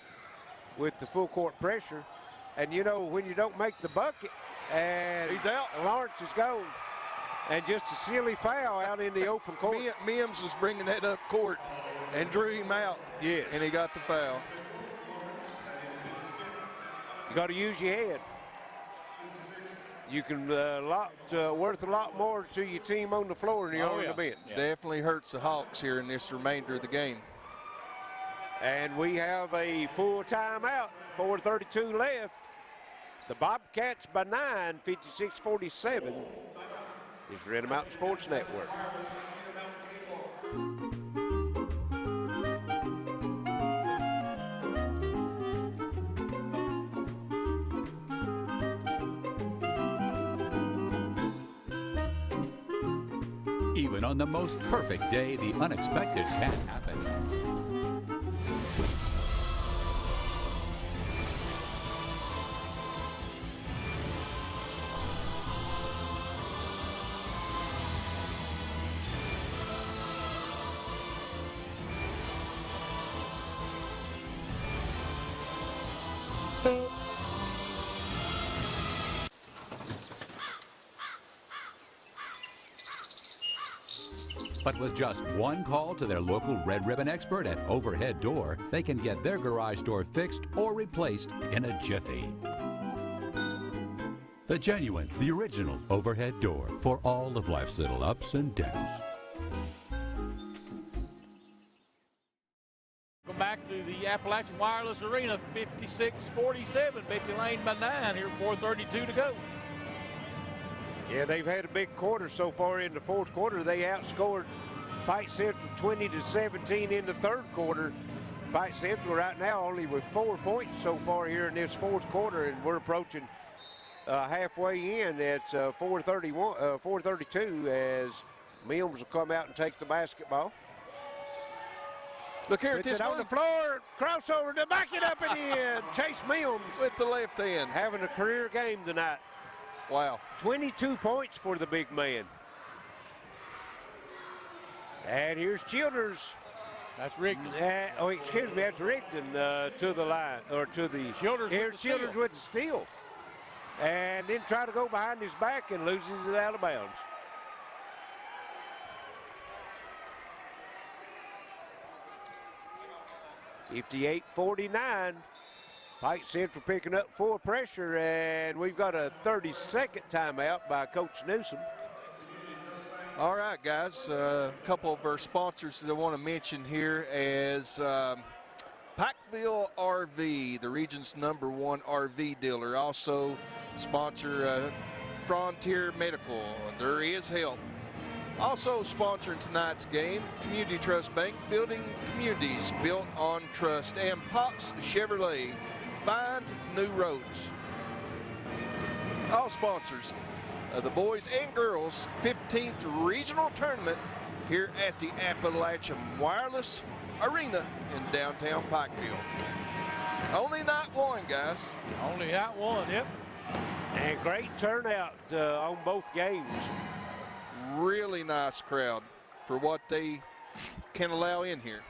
with the full court pressure. And, you know, when you don't make the bucket, and he's out. Lawrence is gone. And just a silly foul out in the open court. Mims was bringing that up court and drew him out. Yes. And he got the foul. You got to use your head. You can worth a lot more to your team on the floor than you are on the bench. Yeah. Definitely hurts the Hawks here in this remainder of the game. And we have a full timeout, 4:32 left. The Bobcats by 9, 56-47. This is Red Mountain Sports Network. Even on the most perfect day, the unexpected can happen. But with just one call to their local Red Ribbon expert at Overhead Door, they can get their garage door fixed or replaced in a jiffy. The genuine, the original Overhead Door for all of life's little ups and downs. Come back to the Appalachian Wireless Arena, 56-47. Betsy Layne by 9 here, 4:32 to go. Yeah, they've had a big quarter so far in the fourth quarter. They outscored Pike Central 20-17 in the third quarter. Pike Central right now only with 4 points so far here in this fourth quarter, and we're approaching halfway in. It's 4:32 as Mills will come out and take the basketball. Look here at this on the floor, crossover to back it up and in. Chase Mills with the left hand. Having a career game tonight. Wow. 22 points for the big man. And here's Childers. That's Rigdon. Excuse me, that's Rigdon to the line, or to the Childers. Here's Childers with the steal. And then try to go behind his back and loses it out of bounds. (58-49). Pike Central picking up full pressure, and we've got a 30-second timeout by Coach Newsom. All right, guys, a couple of our sponsors that I want to mention here as Pikeville RV, the region's #1 RV dealer. Also sponsor Frontier Medical, there is help. Also sponsoring tonight's game, Community Trust Bank, building communities built on trust, and Hutch Chevrolet, find new roads. All sponsors of the boys and girls 15th regional tournament here at the Appalachian Wireless Arena in downtown Pikeville. Only night one, guys. Only night one, yep. And great turnout on both games. Really nice crowd for what they can allow in here.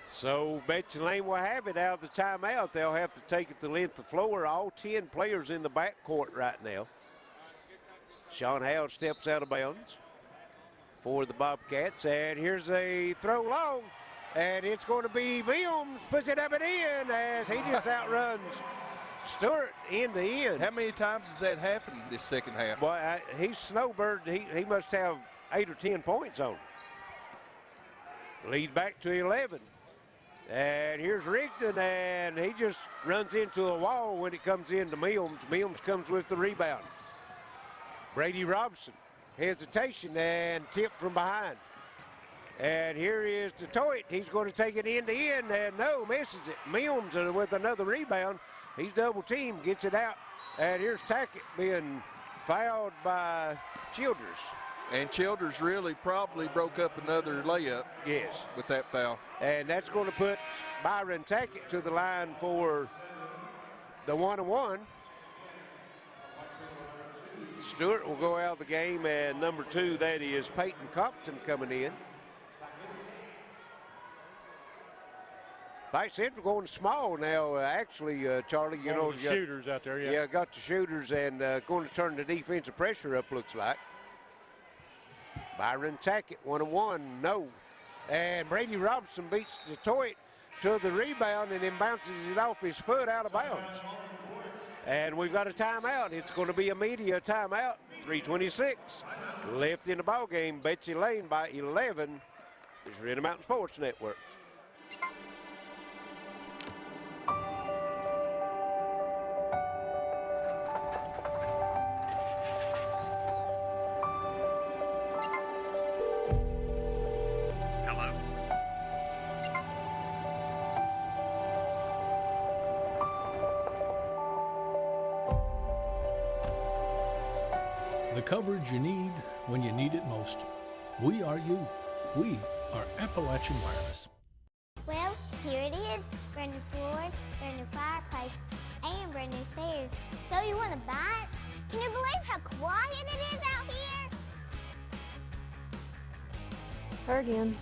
So Betsy Layne will have it out of the timeout. They'll have to take it the length of the floor. All 10 players in the backcourt right now. Sean Howell steps out of bounds for the Bobcats. And here's a throw long. And it's going to be Mills. Puts it up and in as he just outruns Stewart in the end. How many times has that happened this second half? Boy, he's snowbird. He must have 8 or 10 points on him. Lead back to 11. And here's Rigdon, and he just runs into a wall when it comes into Mills. Mills comes with the rebound. Brady Robinson, hesitation and tip from behind. And here is Detroit. He's going to take it end to end, and no, misses it. Mills with another rebound. He's double teamed, gets it out. And here's Tackett being fouled by Childers. And Childers really probably broke up another layup. Yes. With that foul. And that's going to put Byron Tackett to the line for the 1-on-1. Stewart will go out of the game, and number 2, that is Peyton Compton coming in. Pike Central going small now, actually, Charlie. You know, the shooters out there, Yeah, got the shooters and going to turn the defensive pressure up, looks like. Byron Tackett, 1-1, no. And Brady Robinson beats Detroit to the rebound and then bounces it off his foot out of bounds. And we've got a timeout. It's going to be a media timeout. 3:26 left in the ball game. Betsy Layne by 11. This is Intermountain Sports Network. The coverage you need when you need it most. We are you. We are Appalachian Wireless. Well, here it is. Brand new floors, brand new fireplace, and brand new stairs. So you want to buy it? Can you believe how quiet it is out here? Her again.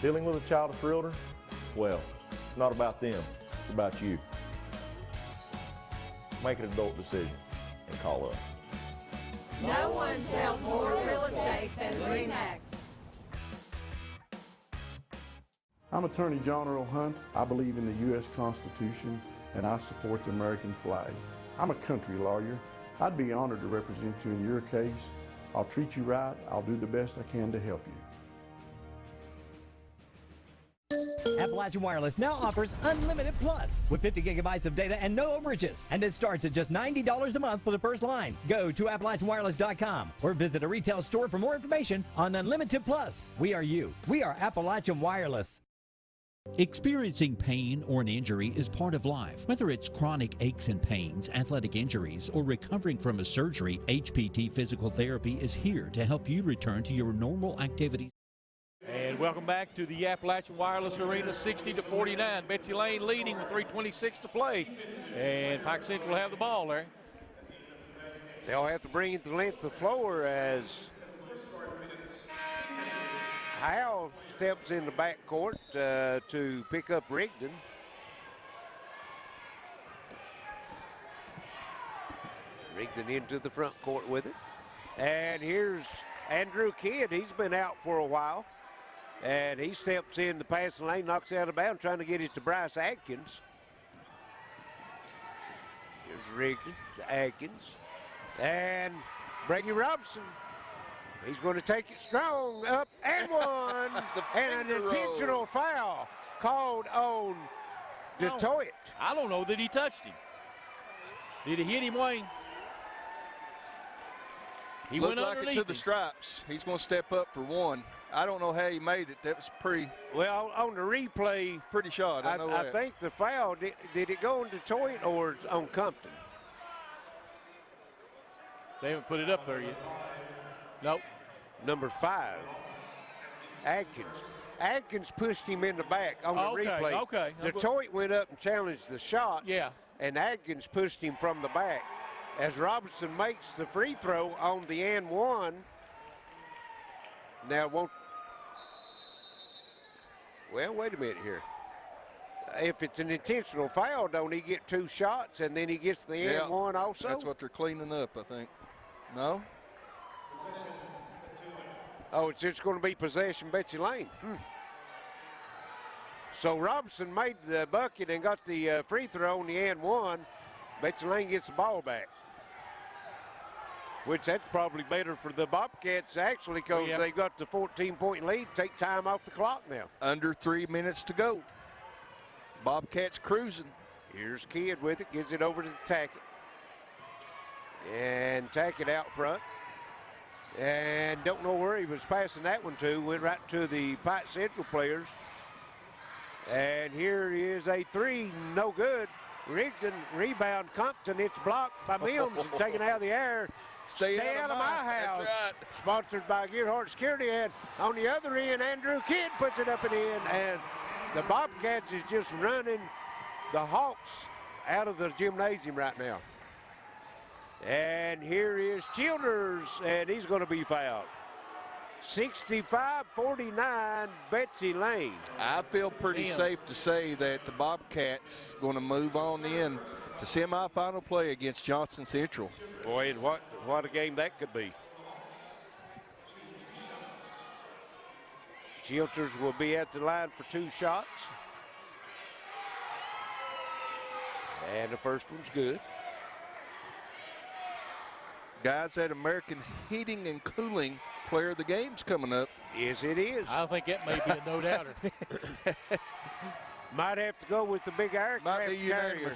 Dealing with a child of realtor? Well, it's not about them. It's about you. Make an adult decision and call us. No one sells more real estate than REMAX. I'm Attorney John Earl Hunt. I believe in the U.S. Constitution and I support the American flag. I'm a country lawyer. I'd be honored to represent you in your case. I'll treat you right. I'll do the best I can to help you. Appalachian Wireless now offers Unlimited Plus with 50 gigabytes of data and no overages. And it starts at just $90 a month for the first line. Go to AppalachianWireless.com or visit a retail store for more information on Unlimited Plus. We are you. We are Appalachian Wireless. Experiencing pain or an injury is part of life. Whether it's chronic aches and pains, athletic injuries, or recovering from a surgery, HPT Physical Therapy is here to help you return to your normal activities. And welcome back to the Appalachian Wireless Arena, 60-49. Betsy Layne leading with 3:26 to play. And Pike Central will have the ball there. They'll have to bring it the length of the floor as Howell steps in the backcourt to pick up Rigdon. Rigdon into the front court with it. And here's Andrew Kidd. He's been out for a while. And he steps in the passing lane, knocks it out of bounds, trying to get it to Bryce Atkins. Here's Rigdon to Atkins. And Brady Robinson. He's going to take it strong, up and one. And an intentional foul called on Detroit. I don't know that he touched him. Did he hit him, Wayne? He Looked went like underneath it to the stripes. He's going to step up for one. I don't know how he made it. That was pretty. Well, on the replay, pretty shot. I think the foul, did it go on Detroit or on Compton? They haven't put it up there yet. Nope. Number 5, Atkins. Atkins pushed him in the back on the replay. Okay. Detroit went up and challenged the shot. Yeah. And Atkins pushed him from the back. As Robinson makes the free throw on the and one. Now won't. Well, wait a minute here. If it's an intentional foul, don't he get 2 shots and then he gets the and one also? That's what they're cleaning up, I think. No? Oh, it's just going to be possession, Betsy Layne. So Robinson made the bucket and got the free throw on the and one. Betsy Layne gets the ball back. Which that's probably better for the Bobcats, actually, because they got the 14-point lead. Take time off the clock now. Under 3 minutes to go. Bobcats cruising. Here's Kidd with it, gives it over to Tackett. And Tackett out front. And don't know where he was passing that one to. Went right to the Pike Central players. And here is a 3, no good. Rigdon, rebound, Compton, it's blocked by Mills and taken out of the air. Stay out of my house. Right. Sponsored by Gearheart Security. And on the other end, Andrew Kidd puts it up and in. And the Bobcats is just running the Hawks out of the gymnasium right now. And here is Childers, and he's going to be fouled. 65-49, Betsy Layne. I feel pretty safe to say that the Bobcats going to move on in to semifinal play against Johnson Central. Boy, and what a game that could be. Childers will be at the line for 2 shots. And the first one's good. Guys, that American Heating and Cooling Player of the Game's coming up. Yes, it is. I think that may be a no-doubter. Might have to go with the big aircraft carrier.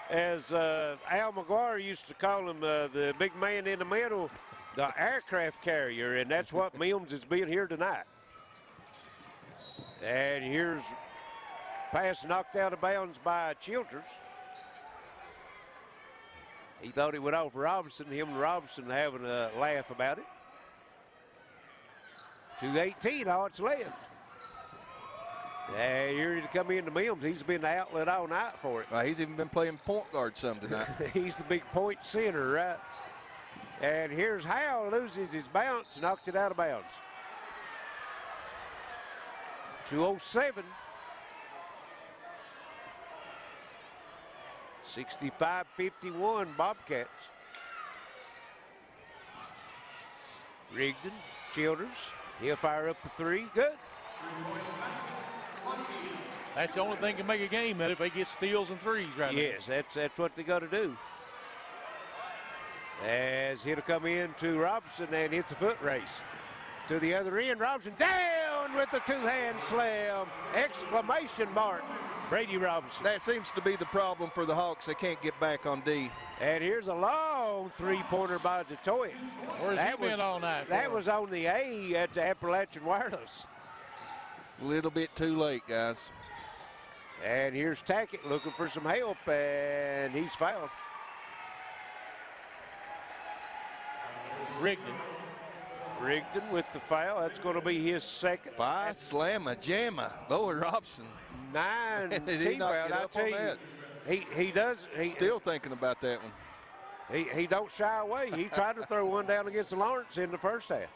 As Al McGuire used to call him, the big man in the middle, the aircraft carrier, and that's what Mills is being here tonight. And here's pass knocked out of bounds by Childers. He thought it went off Robinson. Him and Robinson having a laugh about it. 2:18, all it's left. And here to come into Mills. He's been the outlet all night for it. He's even been playing point guard some tonight. He's the big point center, right? And here's Howell, loses his bounce, knocks it out of bounds. 2:07. 65-51 Bobcats. Rigdon, Childers, he'll fire up a 3, good. That's the only thing can make a game, that if they get steals and threes right now. Yes, that's what they got to do. As he'll come in to Robinson and hits a foot race. To the other end, Robinson down with the 2-hand slam. Exclamation mark. Brady Robinson. That seems to be the problem for the Hawks. They can't get back on D. And here's a long 3-pointer by Detroit. Where's he been all night? That was on the A at the Appalachian Wireless. A little bit too late, guys. And here's Tackett looking for some help, and he's fouled. Rigdon with the foul. That's going to be his second. 5 slamma jamma. Boy, Robson. 9 Did he team not foul. get I up tell on you, that? he does. He still thinking about that one. He don't shy away. He tried to throw one down against Lawrence in the first half.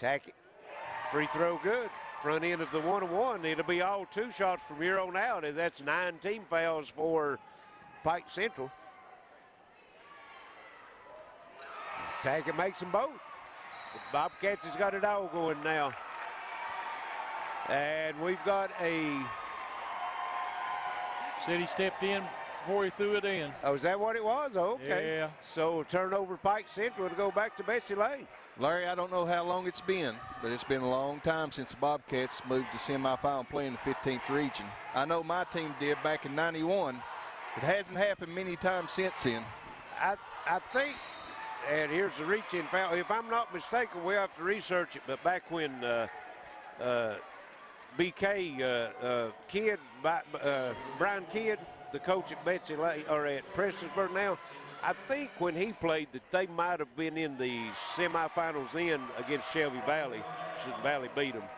Tackett, free throw good. Front end of the 1-1. It'll be all 2 shots from here on out, as that's 9 team fouls for Pike Central. Tackett makes them both. The Bobcats has got it all going now. And we've got a... Said he stepped in before he threw it in. Oh, is that what it was? Oh, okay. Yeah. So turnover Pike Central to go back to Betsy Layne. Larry, I don't know how long it's been, but it's been a long time since the Bobcats moved to semifinal play in the 15th region. I know my team did back in '91. It hasn't happened many times since then. I think, and here's the reach-in foul. If I'm not mistaken, we'll have to research it, but back when BK Kidd, Brian Kidd, the coach at Betsy Layne, or at Prestonsburg now, I think when he played that they might have been in the semifinals in against Shelby Valley. Shelby Valley beat them.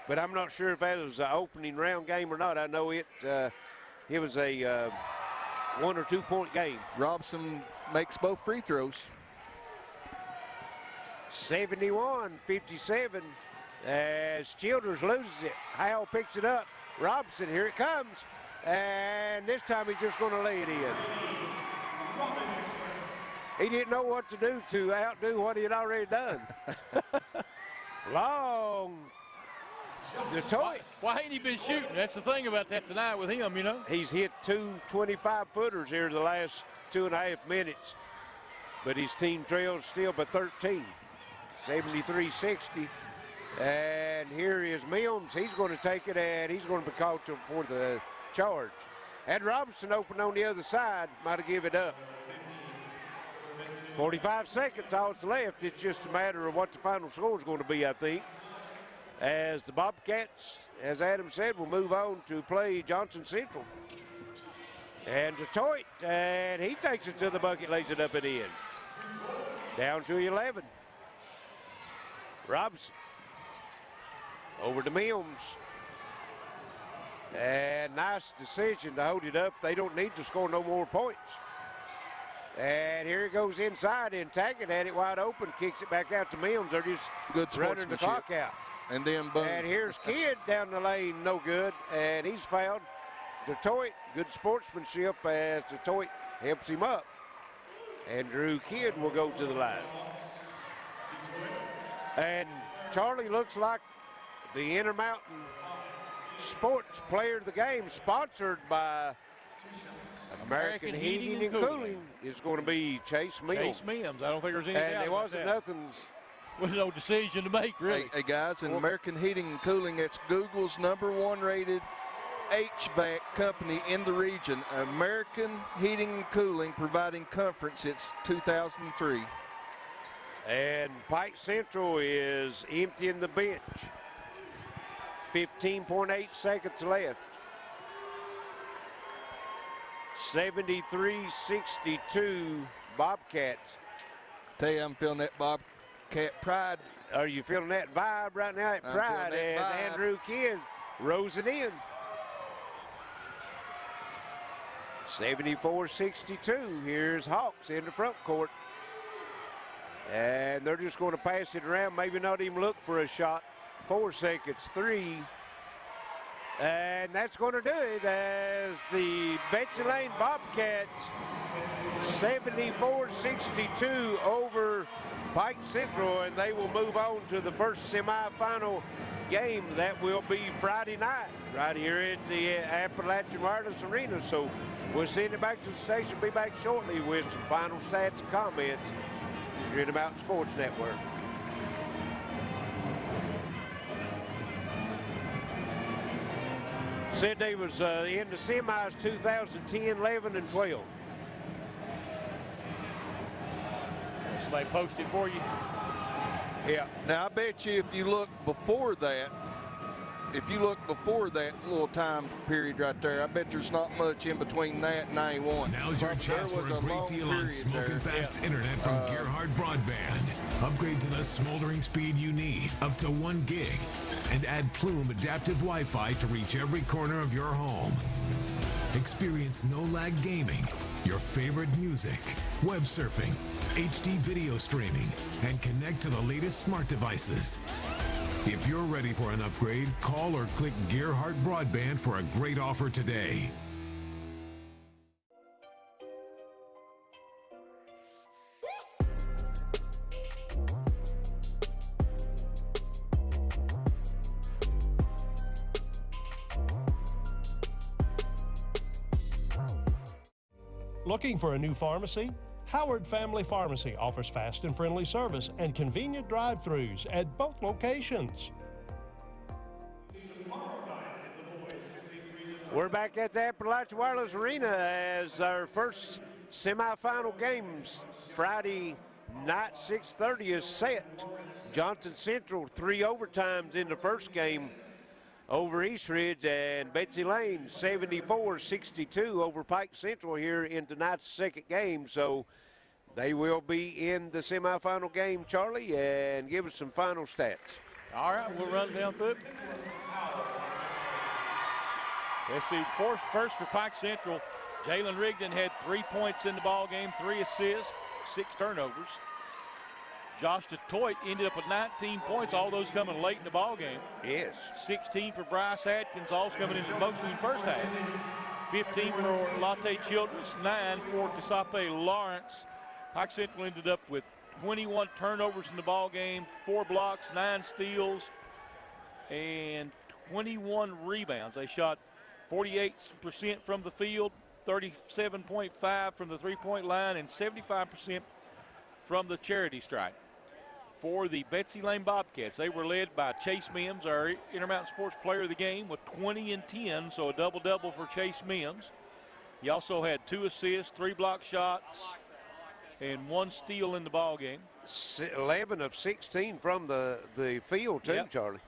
But I'm not sure if that was an opening round game or not. I know it was a 1 or 2 point game. Robson makes both free throws. 71-57 as Childers loses it. Howell picks it up. Robinson, here it comes. And this time he's just going to lay it in. He didn't know what to do to outdo what he had already done. Long Detroit. Why ain't he been shooting? That's the thing about that tonight with him, you know. He's hit 2 25-footers here the last 2.5 minutes. But his team trails still by 13. 73-60. And here is Mills. He's going to take it, and he's going to be called for the charge. Had Robinson open on the other side, might have given it up. 45 seconds, all that's left. It's just a matter of what the final score is going to be, I think. As the Bobcats, as Adam said, will move on to play Johnson Central. And Detroit, and he takes it to the bucket, lays it up and in. Down to 11. Robinson. Over to Mills. And nice decision to hold it up. They don't need to score no more points. And here it goes inside, and Taggart had it wide open, kicks it back out to Mims. They're just good running the clock out. And then boom. And here's Kidd down the lane, no good, and he's fouled. Detroit, good sportsmanship as Detroit helps him up. And Drew Kidd will go to the line. And Charlie looks like the Intermountain Sports Player of the Game, sponsored by American Heating and Cooling, is going to be Chase Mims. Chase Mims. I don't think there's any doubt. And there wasn't nothing. With no decision to make, really. Hey guys, in American Heating and Cooling, that's Google's #1 rated HVAC company in the region. American Heating and Cooling, providing comfort since 2003. And Pike Central is emptying the bench. 15.8 seconds left. 73-62 Bobcats. Tell you, I'm feeling that Bobcat pride. Are you feeling that vibe right now at Pride as Andrew Kidd rose it in? 74-62. Here's Hawks in the front court. And they're just going to pass it around, maybe not even look for a shot. 4 seconds, 3. And that's going to do it as the Betsy Layne Bobcats 74-62 over Pike Central, and they will move on to the first semifinal game. That will be Friday night right here at the Appalachian Wireless Arena. So we'll send it back to the station. Be back shortly with some final stats and comments here in the Mountain Sports Network. Said they was in the semis 2010, 11, and 12. Somebody posted for you. Yeah. Now I bet you if you look before that, little time period right there, I bet there's not much in between that and 91. Now's your chance for a great deal on smoking fast internet from Gearheart Broadband. Upgrade to the smoldering speed you need, up to 1 gig. And add Plume adaptive Wi-Fi to reach every corner of your home. Experience no-lag gaming, your favorite music, web surfing, HD video streaming, and connect to the latest smart devices. If you're ready for an upgrade, call or click Gearheart Broadband for a great offer today. Looking for a new pharmacy? Howard Family Pharmacy offers fast and friendly service and convenient drive-thrus at both locations. We're back at the Appalachian Wireless Arena as our first semifinal games Friday night 6:30 is set. Johnson Central 3 overtimes in the first game over East Ridge, and Betsy Layne 74-62 over Pike Central here in tonight's second game. So they will be in the semifinal game, Charlie, and give us some final stats. All right, we'll run down through it. Let's see, first for Pike Central, Jalen Rigdon had 3 points in the ball game, 3 assists, 6 turnovers. Josh DeToit ended up with 19 points, all those coming late in the ball game. Yes. 16 for Bryce Atkins, all coming into mostly in the first half. 15 for Latte Childress, 9 for Casape Lawrence. Pike Central ended up with 21 turnovers in the ball game, 4 blocks, 9 steals, and 21 rebounds. They shot 48% from the field, 37.5% from the three-point line, and 75% from the charity stripe. For the Betsy Layne Bobcats, they were led by Chase Mims, our Intermountain Sports Player of the Game, with 20 and 10, so a double-double for Chase Mims. He also had 2 assists, 3 block shots, and 1 steal in the ball game. 11 of 16 from the field, too, Yep. Charlie.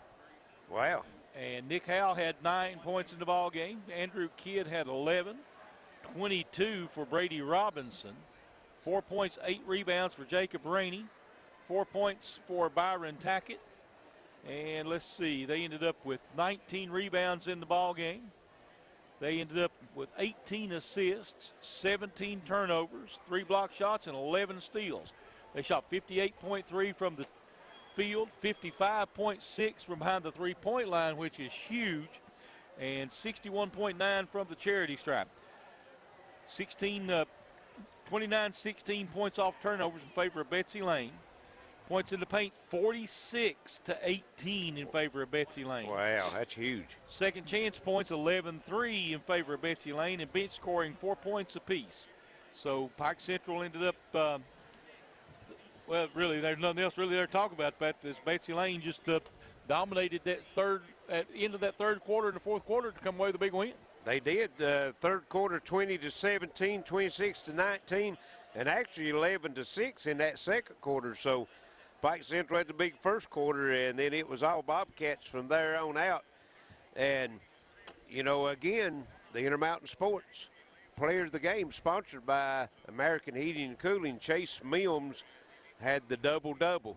Wow. And Nick Howell had 9 points in the ball game. Andrew Kidd had 11, 22 for Brady Robinson, 4 points, 8 rebounds for Jacob Rainey, 4 points for Byron Tackett. And let's see, they ended up with 19 rebounds in the ball game. They ended up with 18 assists, 17 turnovers, 3 block shots, and 11 steals. They shot 58.3 from the field, 55.6 from behind the three-point line, which is huge, and 61.9 from the charity stripe. 29-16 points off turnovers in favor of Betsy Layne. Points in the paint, 46-18 in favor of Betsy Layne. Wow, that's huge. Second chance points, 11-3 in favor of Betsy Layne, and bench scoring 4 points apiece. So Pike Central ended up, well, really, there's nothing else really there to talk about. But as Betsy Layne just dominated that end of that third quarter and the fourth quarter to come away with a big win. They did. Third quarter, 20-17, 26-19, and actually 11-6 in that second quarter. So Pike Central had the big first quarter, and then it was all Bobcats from there on out. And, you know, again, the Intermountain Sports Player of the Game, sponsored by American Heating and Cooling. Chase Mills had the double-double.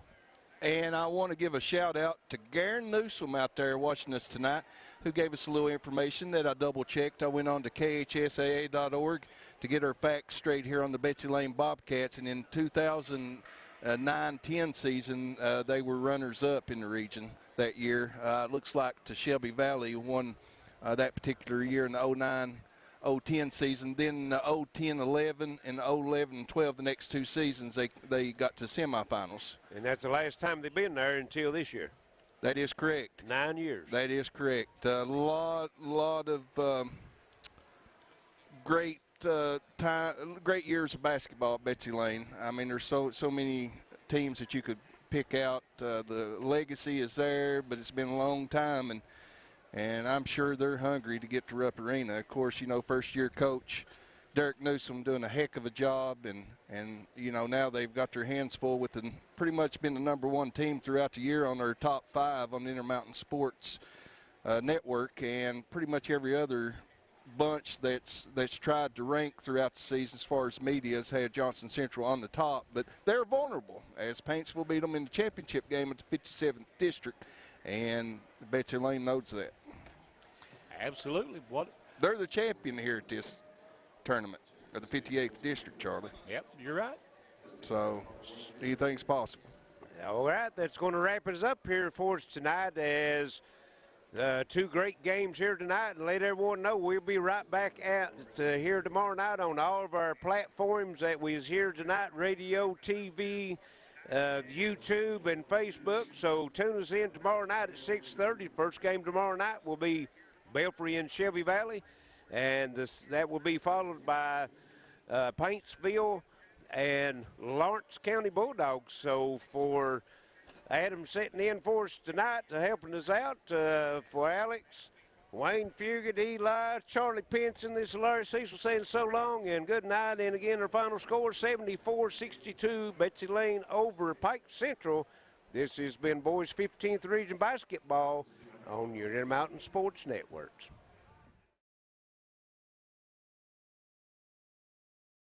And I want to give a shout-out to Garen Newsom out there watching us tonight, who gave us a little information that I double-checked. I went on to khsaa.org to get our facts straight here on the Betsy Layne Bobcats, and in 2009-10 season, they were runners-up in the region that year. It looks like to Shelby Valley won that particular year in the 09-10 season. Then 0-10-11 and 0-11-12, the next two seasons, they got to semifinals. And that's the last time they've been there until this year. That is correct. 9 years. That is correct. A lot of great years of basketball at Betsy Layne. I mean, there's so many teams that you could pick out. The legacy is there, but it's been a long time, and I'm sure they're hungry to get to Rupp Arena. Of course, you know, first-year coach Derek Newsom doing a heck of a job, and you know, now they've got their hands full with pretty much been the #1 team throughout the year on their top 5 on the Intermountain Sports Network, and pretty much every other bunch that's tried to rank throughout the season as far as media has had Johnson Central on the top, but they're vulnerable as Paintsville beat them in the championship game at the 57th District, and Betsy Layne knows that. Absolutely. They're the champion here at this tournament of the 58th District, Charlie. Yep, you're right. So anything's possible. All right, that's going to wrap us up here for us tonight, as 2 great games here tonight, and let everyone know we'll be right back out here tomorrow night on all of our platforms that we is here tonight, radio, TV, YouTube, and Facebook. So tune us in tomorrow night at 6:30. First game tomorrow night will be Belfry and Shelby Valley, and that will be followed by Paintsville and Lawrence County Bulldogs. So for Adam sitting in for us tonight, helping us out, for Alex, Wayne Fugit, Eli, Charlie Pinson, this is Larry Cecil saying so long and good night. And again, our final score, 74-62, Betsy Layne over Pike Central. This has been Boys 15th Region Basketball on your Intermountain Sports Networks.